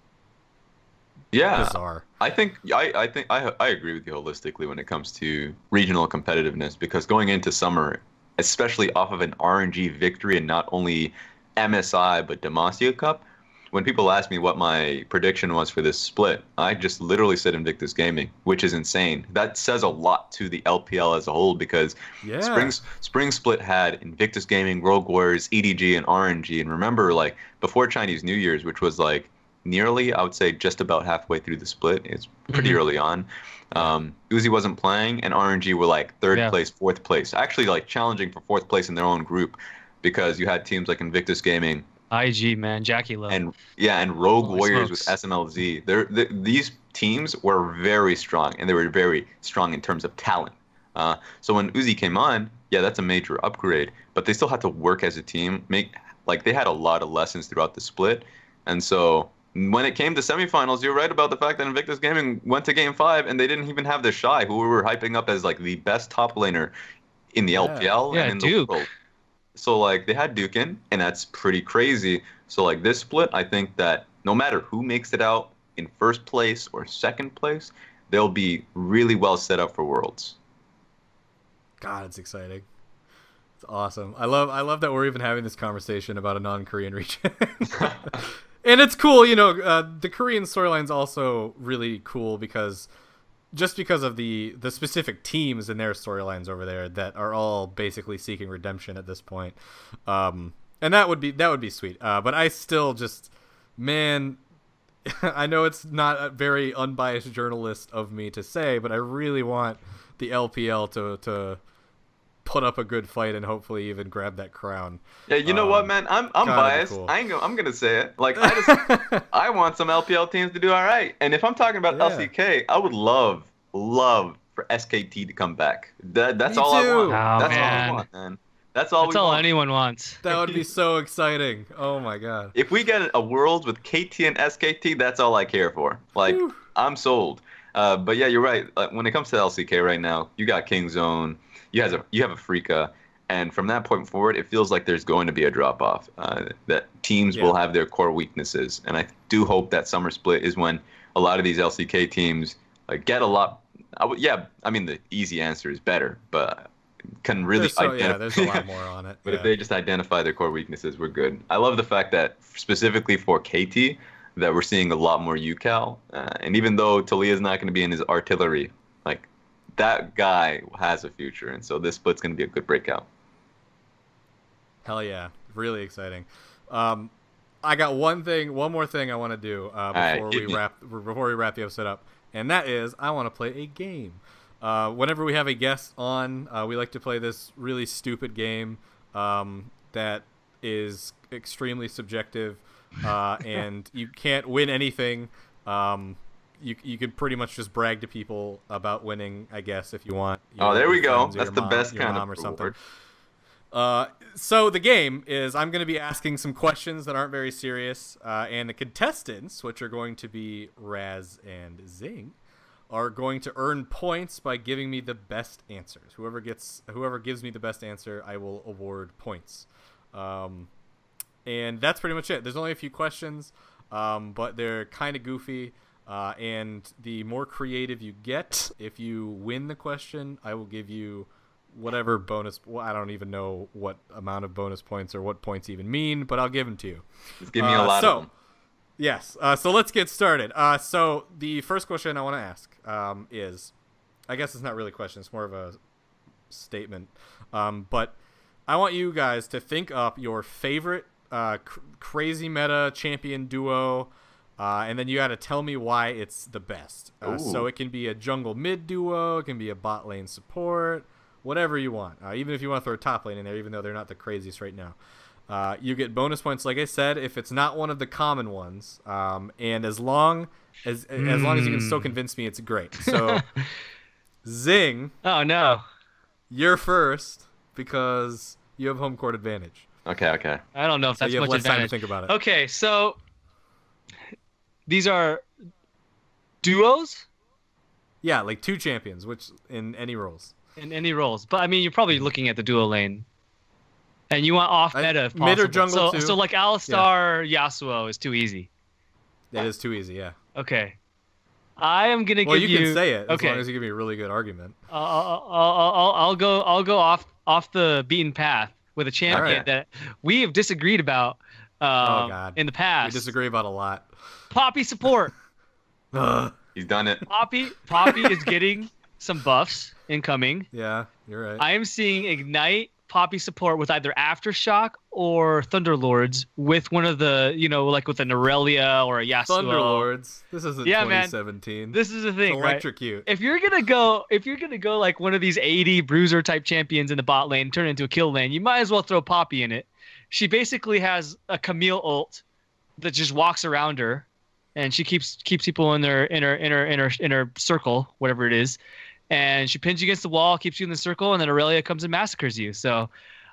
bizarre. I agree with you holistically when it comes to regional competitiveness, because going into summer, especially off of an RNG victory and not only MSI but Demacia Cup, when people ask me what my prediction was for this split, I just literally said Invictus Gaming, which is insane. That says a lot to the LPL as a whole because Spring Split had Invictus Gaming, Rogue Warriors, EDG, and RNG. And remember, like before Chinese New Year's, which was like nearly, I would say, just about halfway through the split. It's pretty early on. Uzi wasn't playing, and RNG were like third place, fourth place, actually like challenging for fourth place in their own group, because you had teams like Invictus Gaming, IG, man, Jackie Love, and Rogue Holy Warriors smokes. with SMLZ. These teams were very strong, and they were very strong in terms of talent. So when Uzi came on, that's a major upgrade, but they still had to work as a team. They had a lot of lessons throughout the split, and so when it came to semifinals, you're right about the fact that Invictus Gaming went to Game 5 and they didn't even have the Shy, who we were hyping up as like the best top laner in the LPL and in Duke. the world. So like they had Duke in, and that's pretty crazy. So like this split, I think that no matter who makes it out in first place or second place, they'll be really well set up for Worlds. God, it's exciting. It's awesome. I love that we're even having this conversation about a non-Korean region. And it's cool, the Korean storyline's also really cool because of the specific teams in their storylines over there that are all basically seeking redemption at this point. And that would be sweet. But I still just, man, I know it's not a very unbiased journalist of me to say, but I really want the LPL to put up a good fight and hopefully even grab that crown. Yeah, you know what, man? I'm biased. Cool. I'm gonna say it. Like I want some LPL teams to do all right. And if I'm talking about LCK, I would love for SKT to come back. That's all I want. That's all I want, man. That's all anyone wants. That would be so exciting. Oh my god. If we get a Worlds with KT and SKT, that's all I care for. Like, I'm sold. But yeah, you're right. When it comes to LCK right now, you got Kingzone, you have Afrika, and from that point forward, it feels like there's going to be a drop off. That teams will have their core weaknesses, and I do hope that summer split is when a lot of these LCK teams get a lot. I mean, the easy answer is better, but can really there's a lot more on it. But if they just identify their core weaknesses, we're good. I love the fact that specifically for KT, that we're seeing a lot more UCal. And even though Talia's not going to be in his artillery, like that guy has a future. And so this split's going to be a good breakout. Hell yeah. Really exciting. I got one more thing I want to do before we wrap the episode up. And that is I want to play a game. Whenever we have a guest on, we like to play this really stupid game that is extremely subjective, and you can't win anything. You can pretty much just brag to people about winning, I guess, if you want. There we go. That's the best kind of reward. So the game is I'm going to be asking some questions that aren't very serious, and the contestants, which are going to be Raz and Zing, are going to earn points by giving me the best answers. Whoever gives me the best answer, I will award points. And that's pretty much it. There's only a few questions, but they're kind of goofy. And the more creative you get, if you win the question, I will give you whatever bonus. Well, I don't even know what amount of bonus points or what points even mean, but I'll give them to you. Just give me a lot of them. Yes. So let's get started. So the first question I want to ask is, I guess it's not really a question. It's more of a statement. But I want you guys to think up your favorite crazy meta champion duo, and then you got to tell me why it's the best. So it can be a jungle mid duo. It can be a bot lane support. Whatever you want. Even if you want to throw a top lane in there, even though they're not the craziest right now. You get bonus points, like I said, if it's not one of the common ones, and as long as you can still convince me it's great. So, Zing. Oh no, you're first because you have home court advantage. Okay. I don't know if that's you have much less time to advantage. think about it. Okay, so these are duos. Yeah, like two champions, which in any roles. In any roles, but I mean, you're probably looking at the duo lane. And you want off meta if possible. Mid or jungle too. So like Alistar, Yasuo is too easy. It is too easy, yeah. Okay. I am gonna give you. Well, you can say it as long as you give me a really good argument. I'll go off the beaten path with a champion that we have disagreed about in the past. We disagree about a lot. Poppy support. He's done it. Poppy is getting some buffs incoming. Yeah, you're right. I am seeing Ignite Poppy support with either Aftershock or Thunderlords with one of the, like with an Aurelia or a Yasuo. Thunderlords. This isn't 2017. Man, this is the thing, it's electrocute. Right? If you're gonna go like one of these 80 bruiser type champions in the bot lane, turn it into a kill lane, you might as well throw Poppy in it. She basically has a Camille ult that just walks around her, and she keeps people in her circle, whatever it is. And she pins you against the wall, keeps you in the circle, and then Aurelia comes and massacres you. So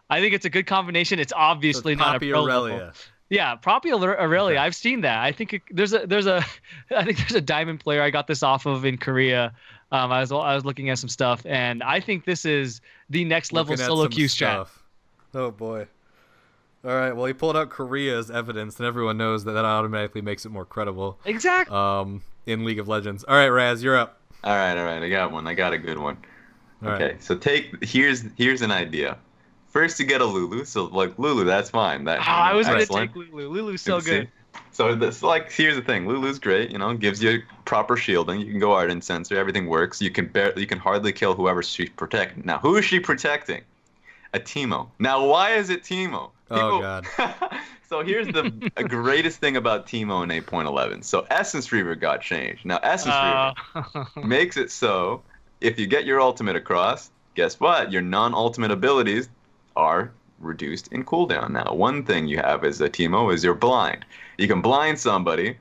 I think it's a good combination. It's obviously not a pro Aurelia. Level. Yeah, Poppy Aurelia. Okay. I've seen that. I think there's a diamond player I got this off of in Korea. I was looking at some stuff, and I think this is the next level solo queue strat. Oh boy. All right. Well, he pulled out Korea as evidence, and everyone knows that automatically makes it more credible. Exactly. In League of Legends. All right, Raz, you're up. All right. I got one. I got a good one. Okay. Right. So here's an idea. First, you get a Lulu. So like Lulu, that's fine. I was gonna take Lulu. Lulu's so good. So this here's the thing. Lulu's great. Gives you proper shielding. You can go Ardent Sensor. Everything works. You can hardly kill whoever she's protecting. Now, who is she protecting? A Teemo. Now, why is it Teemo? Oh God. So here's the greatest thing about Teemo in 8.11. So Essence Reaver got changed. Now Essence Reaver makes it so if you get your ultimate across, guess what? Your non-ultimate abilities are reduced in cooldown. Now one thing you have as a Teemo is you're blind. You can blind somebody,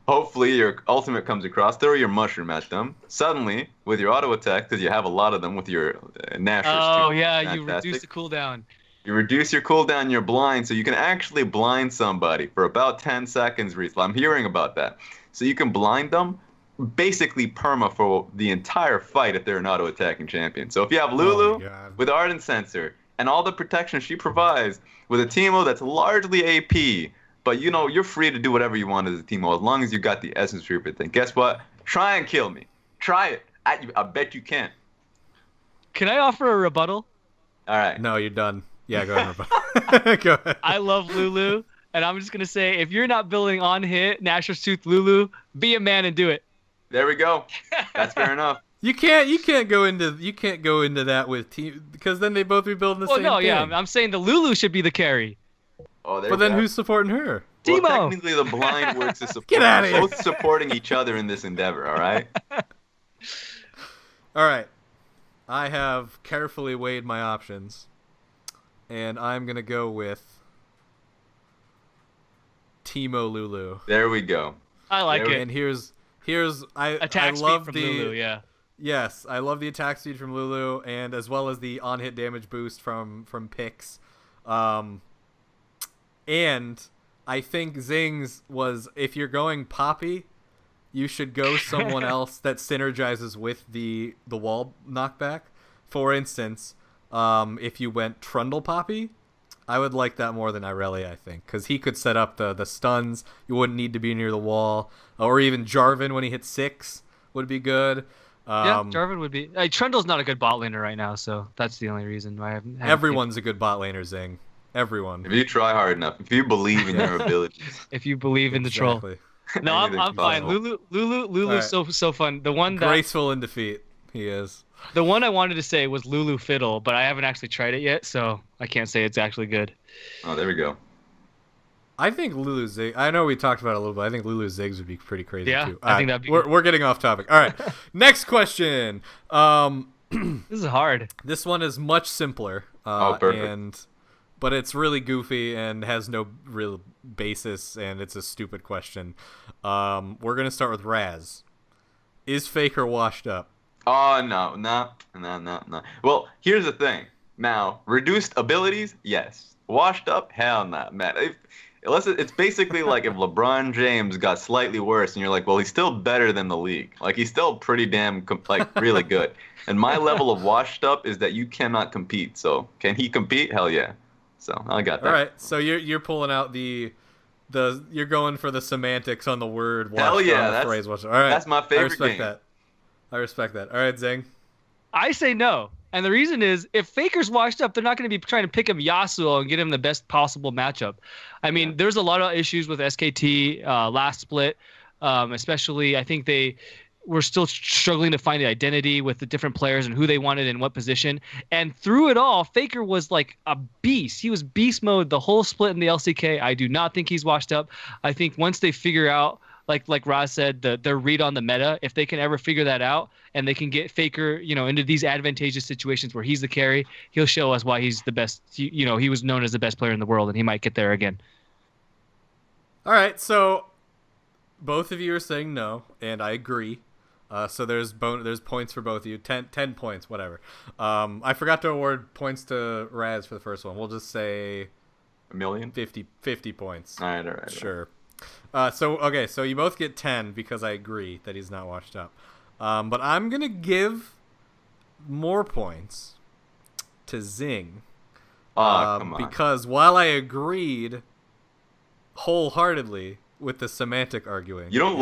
hopefully your ultimate comes across, throw your mushroom at them. Suddenly, with your auto attack, because you have a lot of them with your Nashers too. Oh yeah, you reduce the cooldown. You reduce your cooldown, you're blind, so you can actually blind somebody for about 10 seconds, Reese. I'm hearing about that. So you can blind them, basically perma for the entire fight if they're an auto-attacking champion. So if you have Lulu with Ardent Sensor and all the protection she provides with a Teemo that's largely AP, but you're free to do whatever you want as a Teemo as long as you got the Essence Reaper thing. Guess what? Try and kill me. Try it. I bet you can. Can I offer a rebuttal? All right. No, you're done. Yeah, go ahead. Go ahead. I love Lulu, and I'm just gonna say, if you're not building on hit Natural Tooth Lulu, be a man and do it. There we go. That's fair enough. You can't go into that with team because then they both be building the same Well, no, thing. yeah, I'm saying the Lulu should be the carry. Oh, there But we then go. who's supporting her? Well, Timo. technically, the blind works as support. Get outta here. Both supporting each other in this endeavor. All right. All right. I have carefully weighed my options, and I'm gonna go with Timo Lulu. There we go. I like There we- it. And here's I Attack speed love from the Lulu, yeah. Yes, I love the attack speed from Lulu, and as well as the on-hit damage boost from Pix. And I think Zing's was, if you're going Poppy, you should go someone else that synergizes with the wall knockback. For instance, if you went Trundle Poppy, I would like that more than Irelia, I think, because he could set up the stuns. You wouldn't need to be near the wall. Or even Jarvan when he hits 6 would be good. Yeah, Jarvan would be. Trundle's not a good bot laner right now, so that's the only reason why I haven't. Everyone's a good bot laner, Zing. Everyone. If you try hard enough, if you believe in your abilities. If you believe in the troll. Exactly. No, I'm fine. possible. Lulu's Alright. so fun. The one that Graceful in defeat. He is. the one I wanted to say was Lulu Fiddle, but I haven't actually tried it yet, so I can't say it's actually good. Oh, there we go. I think Lulu Zig. I know we talked about it a little bit. I think Lulu Ziggs would be pretty crazy Yeah, too. I think that'd be We're getting off topic. All right. Next question. This is hard. This one is much simpler. Perfect. But it's really goofy and has no real basis, and it's a stupid question. We're gonna start with Raz. Is Faker washed up? Oh, no. Well, here's the thing. Now, reduced abilities, yes. Washed up, hell no, man. It's basically like if LeBron James got slightly worse, and you're like, well, he's still better than the league. Like, he's still pretty damn, really good. And my level of washed up is that you cannot compete. So, can he compete? Hell yeah. So, I got that. All right. So you're pulling out you're going for the semantics on the word. Washed Hell yeah, on the that's- phrase washed up. All right. that's my favorite I respect game. that. I respect that. All right, Zing. I say no. And the reason is, if Faker's washed up, they're not going to be trying to pick him Yasuo and get him the best possible matchup. I mean, there's a lot of issues with SKT last split, especially I think they were still struggling to find the identity with the different players and who they wanted in what position. And through it all, Faker was like a beast. He was beast mode the whole split in the LCK. I do not think he's washed up. I think once they figure out, like Raz said, their read on the meta, if they can ever figure that out and they can get Faker, into these advantageous situations where he's the carry, he'll show us why he's the best. He was known as the best player in the world, and he might get there again. All right. So both of you are saying no, and I agree. So there's points for both of you. 10 points, whatever. I forgot to award points to Raz for the first one. We'll just say 1,000,000? 50 points. All right. Sure. So you both get 10 because I agree that he's not washed up. But I'm going to give more points to Zing. Come on. Because while I agreed wholeheartedly with the semantic arguing. You don't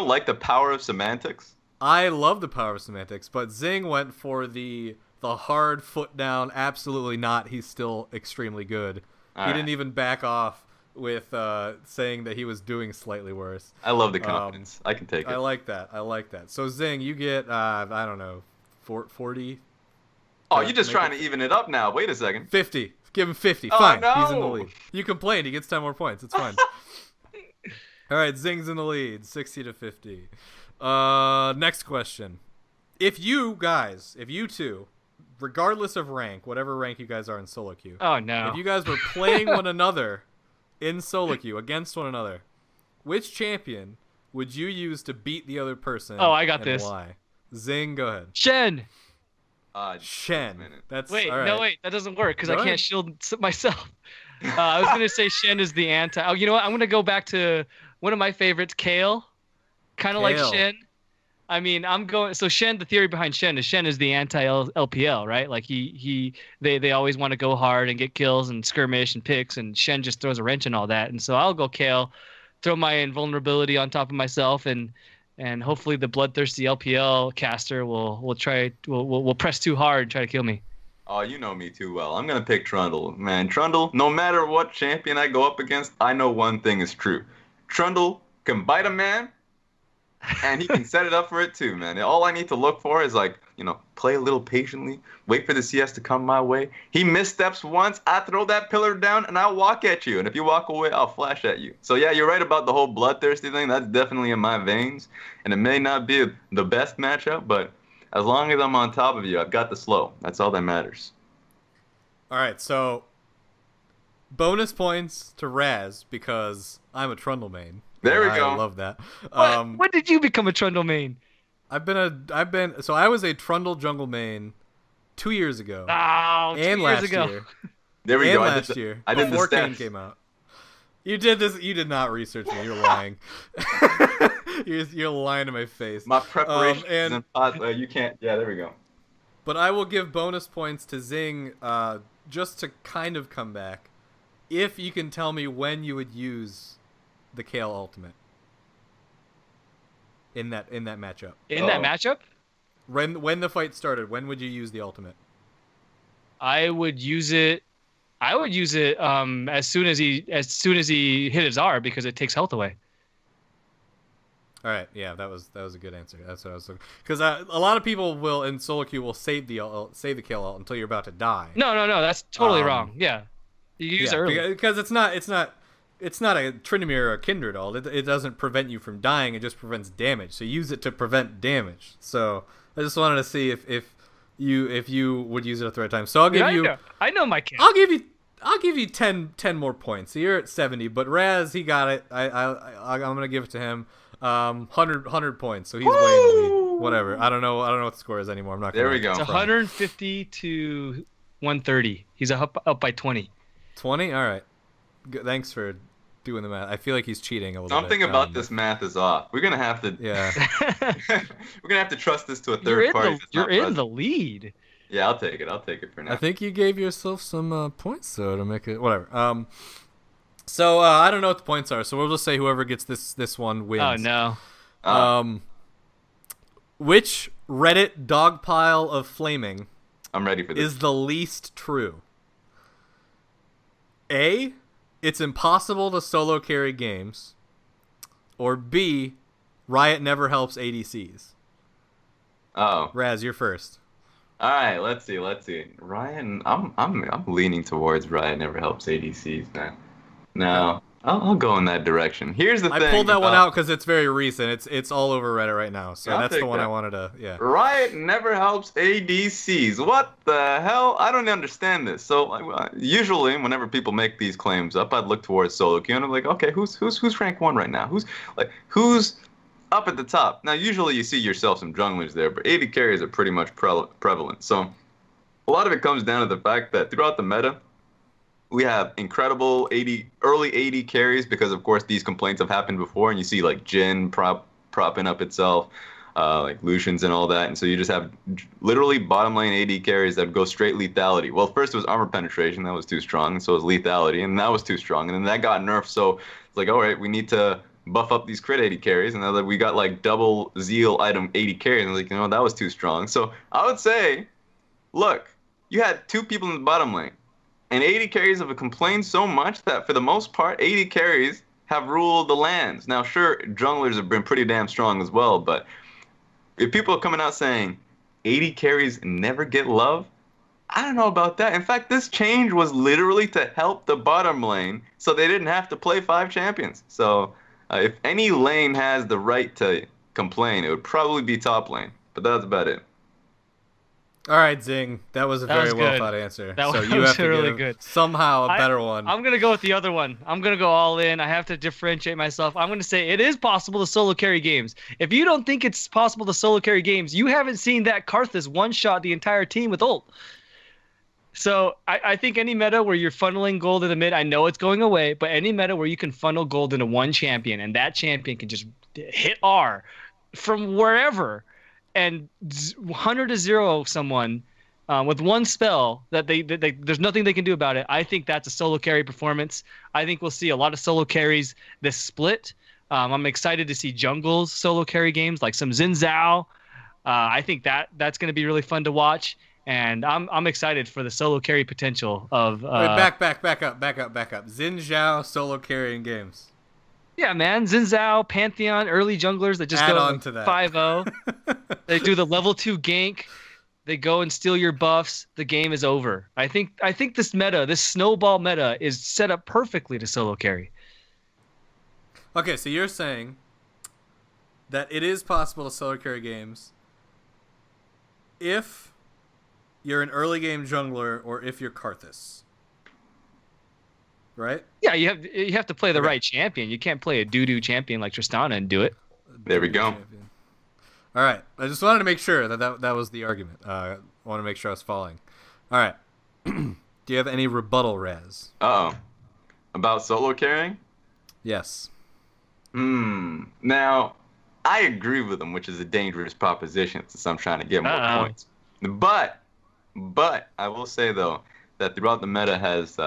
like the power of semantics? I love the power of semantics, but Zing went for the hard foot down, absolutely not, he's still extremely good. All He right. didn't even back off with saying that he was doing slightly worse. I love the confidence. I can take it. I like that. So Zing, you get I don't know, 40. Oh, you're just trying to even it up now. Wait a second. 50. Give him 50. Oh, Fine. no. He's in the lead. You complained. He gets 10 more points. It's fine. All right, Zing's in the lead, 60 to 50. Next question. If you two, regardless of rank, whatever rank you guys are in solo queue, Oh no! if you guys were playing one another in solo queue against one another, which champion would you use to beat the other person? Oh, I got and this. Why? Zing, go ahead. Shen. Shen. minute. That's Wait, all right. no, wait, that doesn't work because Go I can't ahead. shield myself. I was gonna say Shen is the anti. Oh, you know what? I'm gonna go back to one of my favorites, Kale. Kind of like Kale. Shen. I mean, I'm going. So Shen, the theory behind Shen is the anti LPL, right? Like they always want to go hard and get kills and skirmish and picks, and Shen just throws a wrench in all that. And so I'll go Kale, throw my invulnerability on top of myself, and and hopefully the bloodthirsty LPL caster will press too hard and try to kill me. Oh, you know me too well. I'm gonna pick Trundle, man. Trundle, no matter what champion I go up against, I know one thing is true. Trundle can bite a man, and he can set it up for it too, man. All I need to look for is like, play a little patiently, wait for the CS to come my way. He missteps once, I throw that pillar down, and I'll walk at you. And if you walk away, I'll flash at you. So yeah, you're right about the whole bloodthirsty thing. That's definitely in my veins, and it may not be the best matchup, but as long as I'm on top of you, I've got the slow. That's all that matters. All right, so bonus points to Raz because I'm a Trundle main. There we go. I love that. When did you become a Trundle main? So I was a Trundle jungle main 2 years ago. Oh, and 2 years last ago. year. There we and go. last year. I did before the Kane stats. came out. You did this. You did not research me. You're lying. You're lying to my face. My preparation and you can't. Yeah, there we go. But I will give bonus points to Zing just to kind of come back. If you can tell me when you would use the Kale ultimate in that matchup. In that matchup? When the fight started, when would you use the ultimate? I would use it as soon as he hit his R because it takes health away. All right, yeah, that was a good answer. That's what I was looking. Because a lot of people will in solo queue will save the Kale ult until you're about to die. No, that's totally wrong. Yeah, you use it early because it's not a Tryndamere or a Kindred ult. It doesn't prevent you from dying. It just prevents damage. So use it to prevent damage. So I just wanted to see if you would use it at the right time. So I'll give you. I know my kid. I'll give you 10 more points. So you're at 70, but Raz, he got it. I'm gonna give it to him. 100 points. So he's way in the lead. Whatever. I don't know what the score is anymore. I'm not. There we go. It's 150 to 130. He's up by 20. 20. All right. Thanks for doing the math. I feel like he's cheating a little bit. Something about this math is off. We're gonna have to. Yeah. We're gonna have to trust this to a third party. You're in the lead. Yeah, I'll take it for now. I think you gave yourself some points though to make it whatever. So I don't know what the points are. So we'll just say whoever gets this one wins. Oh no. Which Reddit dogpile of flaming? I'm ready for this. Is the least true? A, it's impossible to solo carry games. Or B, Riot never helps ADCs. Oh. Raz, you're first. All right, let's see. Riot, I'm leaning towards Riot never helps ADCs, man. No, I'll go in that direction. Here's the thing. I pulled that one out because it's very recent. It's all over Reddit right now. So that's the one I wanted to. Yeah. Riot never helps ADCs. What the hell? I don't understand this. So usually, whenever people make these claims up, I'd look towards solo queue and I'm like, okay, who's rank 1 right now? Who's up at the top? Now, usually you see yourself some junglers there, but AD carries are pretty much prevalent. So a lot of it comes down to the fact that throughout the meta, we have incredible early AD carries because, of course, these complaints have happened before, and you see like Jhin propping up itself, like Lucian's and all that, and so you just have literally bottom lane AD carries that go straight lethality. Well, first it was armor penetration, that was too strong, and so was lethality, and that was too strong, and then that got nerfed, so it's like, all right, we need to buff up these crit AD carries, and now that we got like double Zeal item AD carries, and like, that was too strong. So I would say, look, you had 2 people in the bottom lane. And 80 carries have complained so much that for the most part, 80 carries have ruled the lands. Now, sure, junglers have been pretty damn strong as well, but if people are coming out saying 80 carries never get love, I don't know about that. In fact, this change was literally to help the bottom lane so they didn't have to play 5 champions. So if any lane has the right to complain, it would probably be top lane. But that's about it. All right, Zing. That was a very well thought answer. That so was you have to really give good. Somehow a better one. I'm going to go with the other one. I'm going to go all in. I have to differentiate myself. I'm going to say it is possible to solo carry games. If you don't think it's possible to solo carry games, you haven't seen that Karthus one-shot the entire team with ult. So I think any meta where you're funneling gold in the mid, I know it's going away, but any meta where you can funnel gold into one champion and that champion can just hit R from wherever and 100 to 0 someone with one spell that they there's nothing they can do about it. I think that's a solo carry performance. I think we'll see a lot of solo carries this split. I'm excited to see jungles solo carry games like some Xin Zhao. I think that's going to be really fun to watch, and I'm excited for the solo carry potential of. Wait, back up. Xin Zhao solo carrying games. Yeah, man, Xin Zhao, Pantheon, early junglers that just Add go on to that. 5-0. They do the level 2 gank. They go and steal your buffs. The game is over. I think this meta, this snowball meta, is set up perfectly to solo carry. Okay, so you're saying that it is possible to solo carry games if you're an early game jungler or if you're Karthus, right? Yeah, you have to play the right champion. You can't play a doo-doo champion like Tristana and do it. There we go. All right. I just wanted to make sure that was the argument. I want to make sure I was following. All right. Do you have any rebuttal, Raz? Uh-oh. About solo carrying? Yes. Now, I agree with him, which is a dangerous proposition since I'm trying to get more points. But I will say, though, that throughout the meta has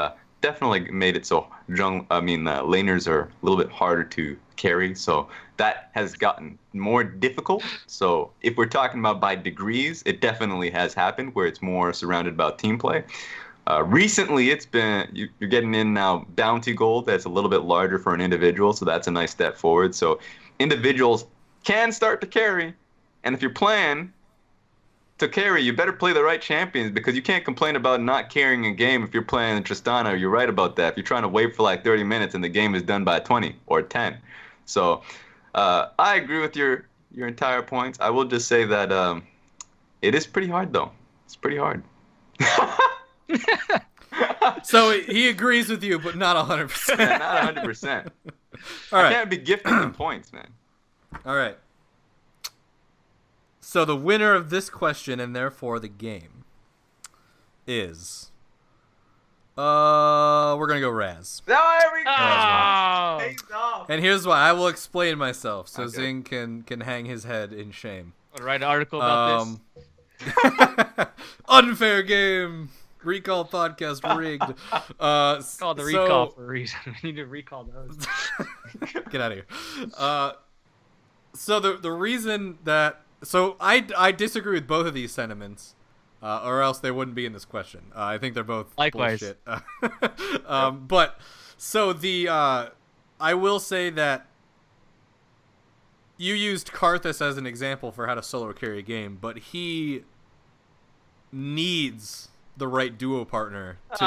definitely made it so laners are a little bit harder to carry, so that has gotten more difficult. So if we're talking about by degrees, it definitely has happened where it's more surrounded about team play. Recently, it's been you're getting in now bounty gold that's a little bit larger for an individual, so that's a nice step forward. So individuals can start to carry, and if you're playing to carry, you better play the right champions because you can't complain about not carrying a game if you're playing Tristana. You're right about that. If you're trying to wait for like 30 minutes and the game is done by 20 or 10. So I agree with your entire points. I will just say that it is pretty hard, though. It's pretty hard. So he agrees with you, but not 100%. Not 100%. All right. I can't be gifting him points, man. All right. So the winner of this question and therefore the game is we're gonna go Raz. There we go. Oh. And here's why. I will explain myself so Okay. Zing can hang his head in shame. I'll write an article about this. Unfair game. Recall podcast rigged. It's called the recall for a reason. We need to recall those. Get out of here. So the reason that I disagree with both of these sentiments, or else they wouldn't be in this question. I think they're both likewise. bullshit. But so I will say that you used Karthus as an example for how to solo carry a game, but he needs the right duo partner to be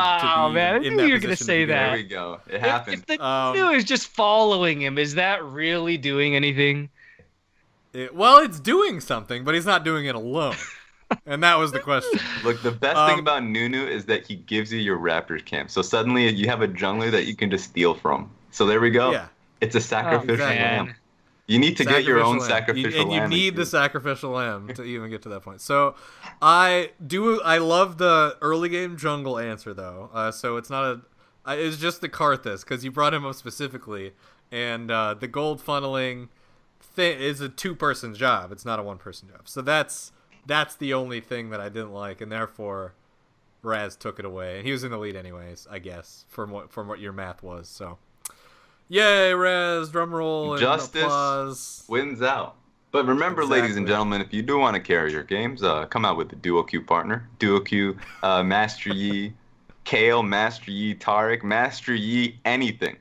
man, I in knew that you were going to position say be. that. There we go. It happened. If the duo is just following him, is that really doing anything? Well, it's doing something, but he's not doing it alone. And that was the question. Look, the best thing about Nunu is that he gives you your Raptors camp. So suddenly you have a jungler that you can just steal from. So there we go. Yeah. It's a sacrificial lamb. Man. You need to get your own sacrificial lamb. And you need the sacrificial lamb to even get to that point. So I love the early game jungle answer, though. So it's not it's just the Karthus, because you brought him up specifically. And the gold funneling is a two-person job. It's not a one-person job. So that's the only thing that I didn't like, and therefore Raz took it away. And he was in the lead anyways, I guess, from what your math was. So yay, Raz, drum roll and Justice applause. Wins out. But remember, ladies and gentlemen, if you do want to carry your games, come out with the Duo Q partner. Duo Q, Master Yi, Kale, Master Yi, Taric, Master Yi, anything.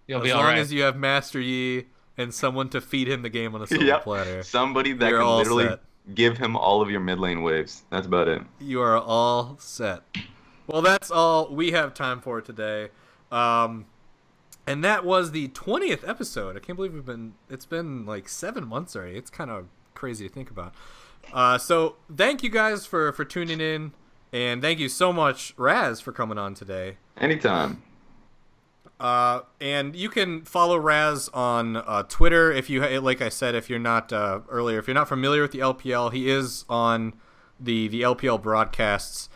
You'll be as all long right. as you have Master Yi and someone to feed him the game on a silver platter. Somebody that You're can all literally set. give him all of your mid lane waves. That's about it. You are all set. Well, that's all we have time for today. And that was the 20th episode. I can't believe it's been like 7 months already. It's kind of crazy to think about. So thank you guys for tuning in. And thank you so much, Raz, for coming on today. Anytime. And you can follow Raz on Twitter if you, like I said, if you're not if you're not familiar with the LPL, he is on the LPL broadcasts.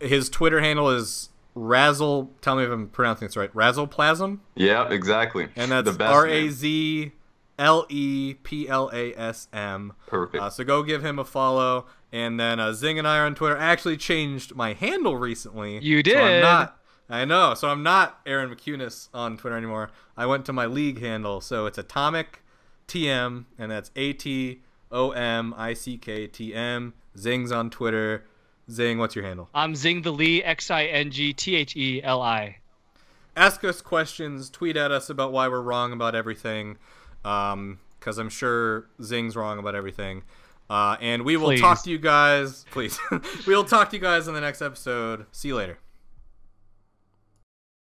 His Twitter handle is Razzle. Tell me if I'm pronouncing this right. Razzleplasm. Yeah, exactly. And that's the best RAZLEPLASM. Perfect. So go give him a follow. And then Zing and I are on Twitter. I actually changed my handle recently. You did. I know. So I'm not Aaron McCunis on Twitter anymore. I went to my league handle. So it's Atomic TM, and that's ATOMICKTM. Zing's on Twitter. Zing, what's your handle? I'm Zing the Lee, XINGTHELI. Ask us questions. Tweet at us about why we're wrong about everything. Because I'm sure Zing's wrong about everything. And we will talk to you guys. Please. We will talk to you guys in the next episode. See you later.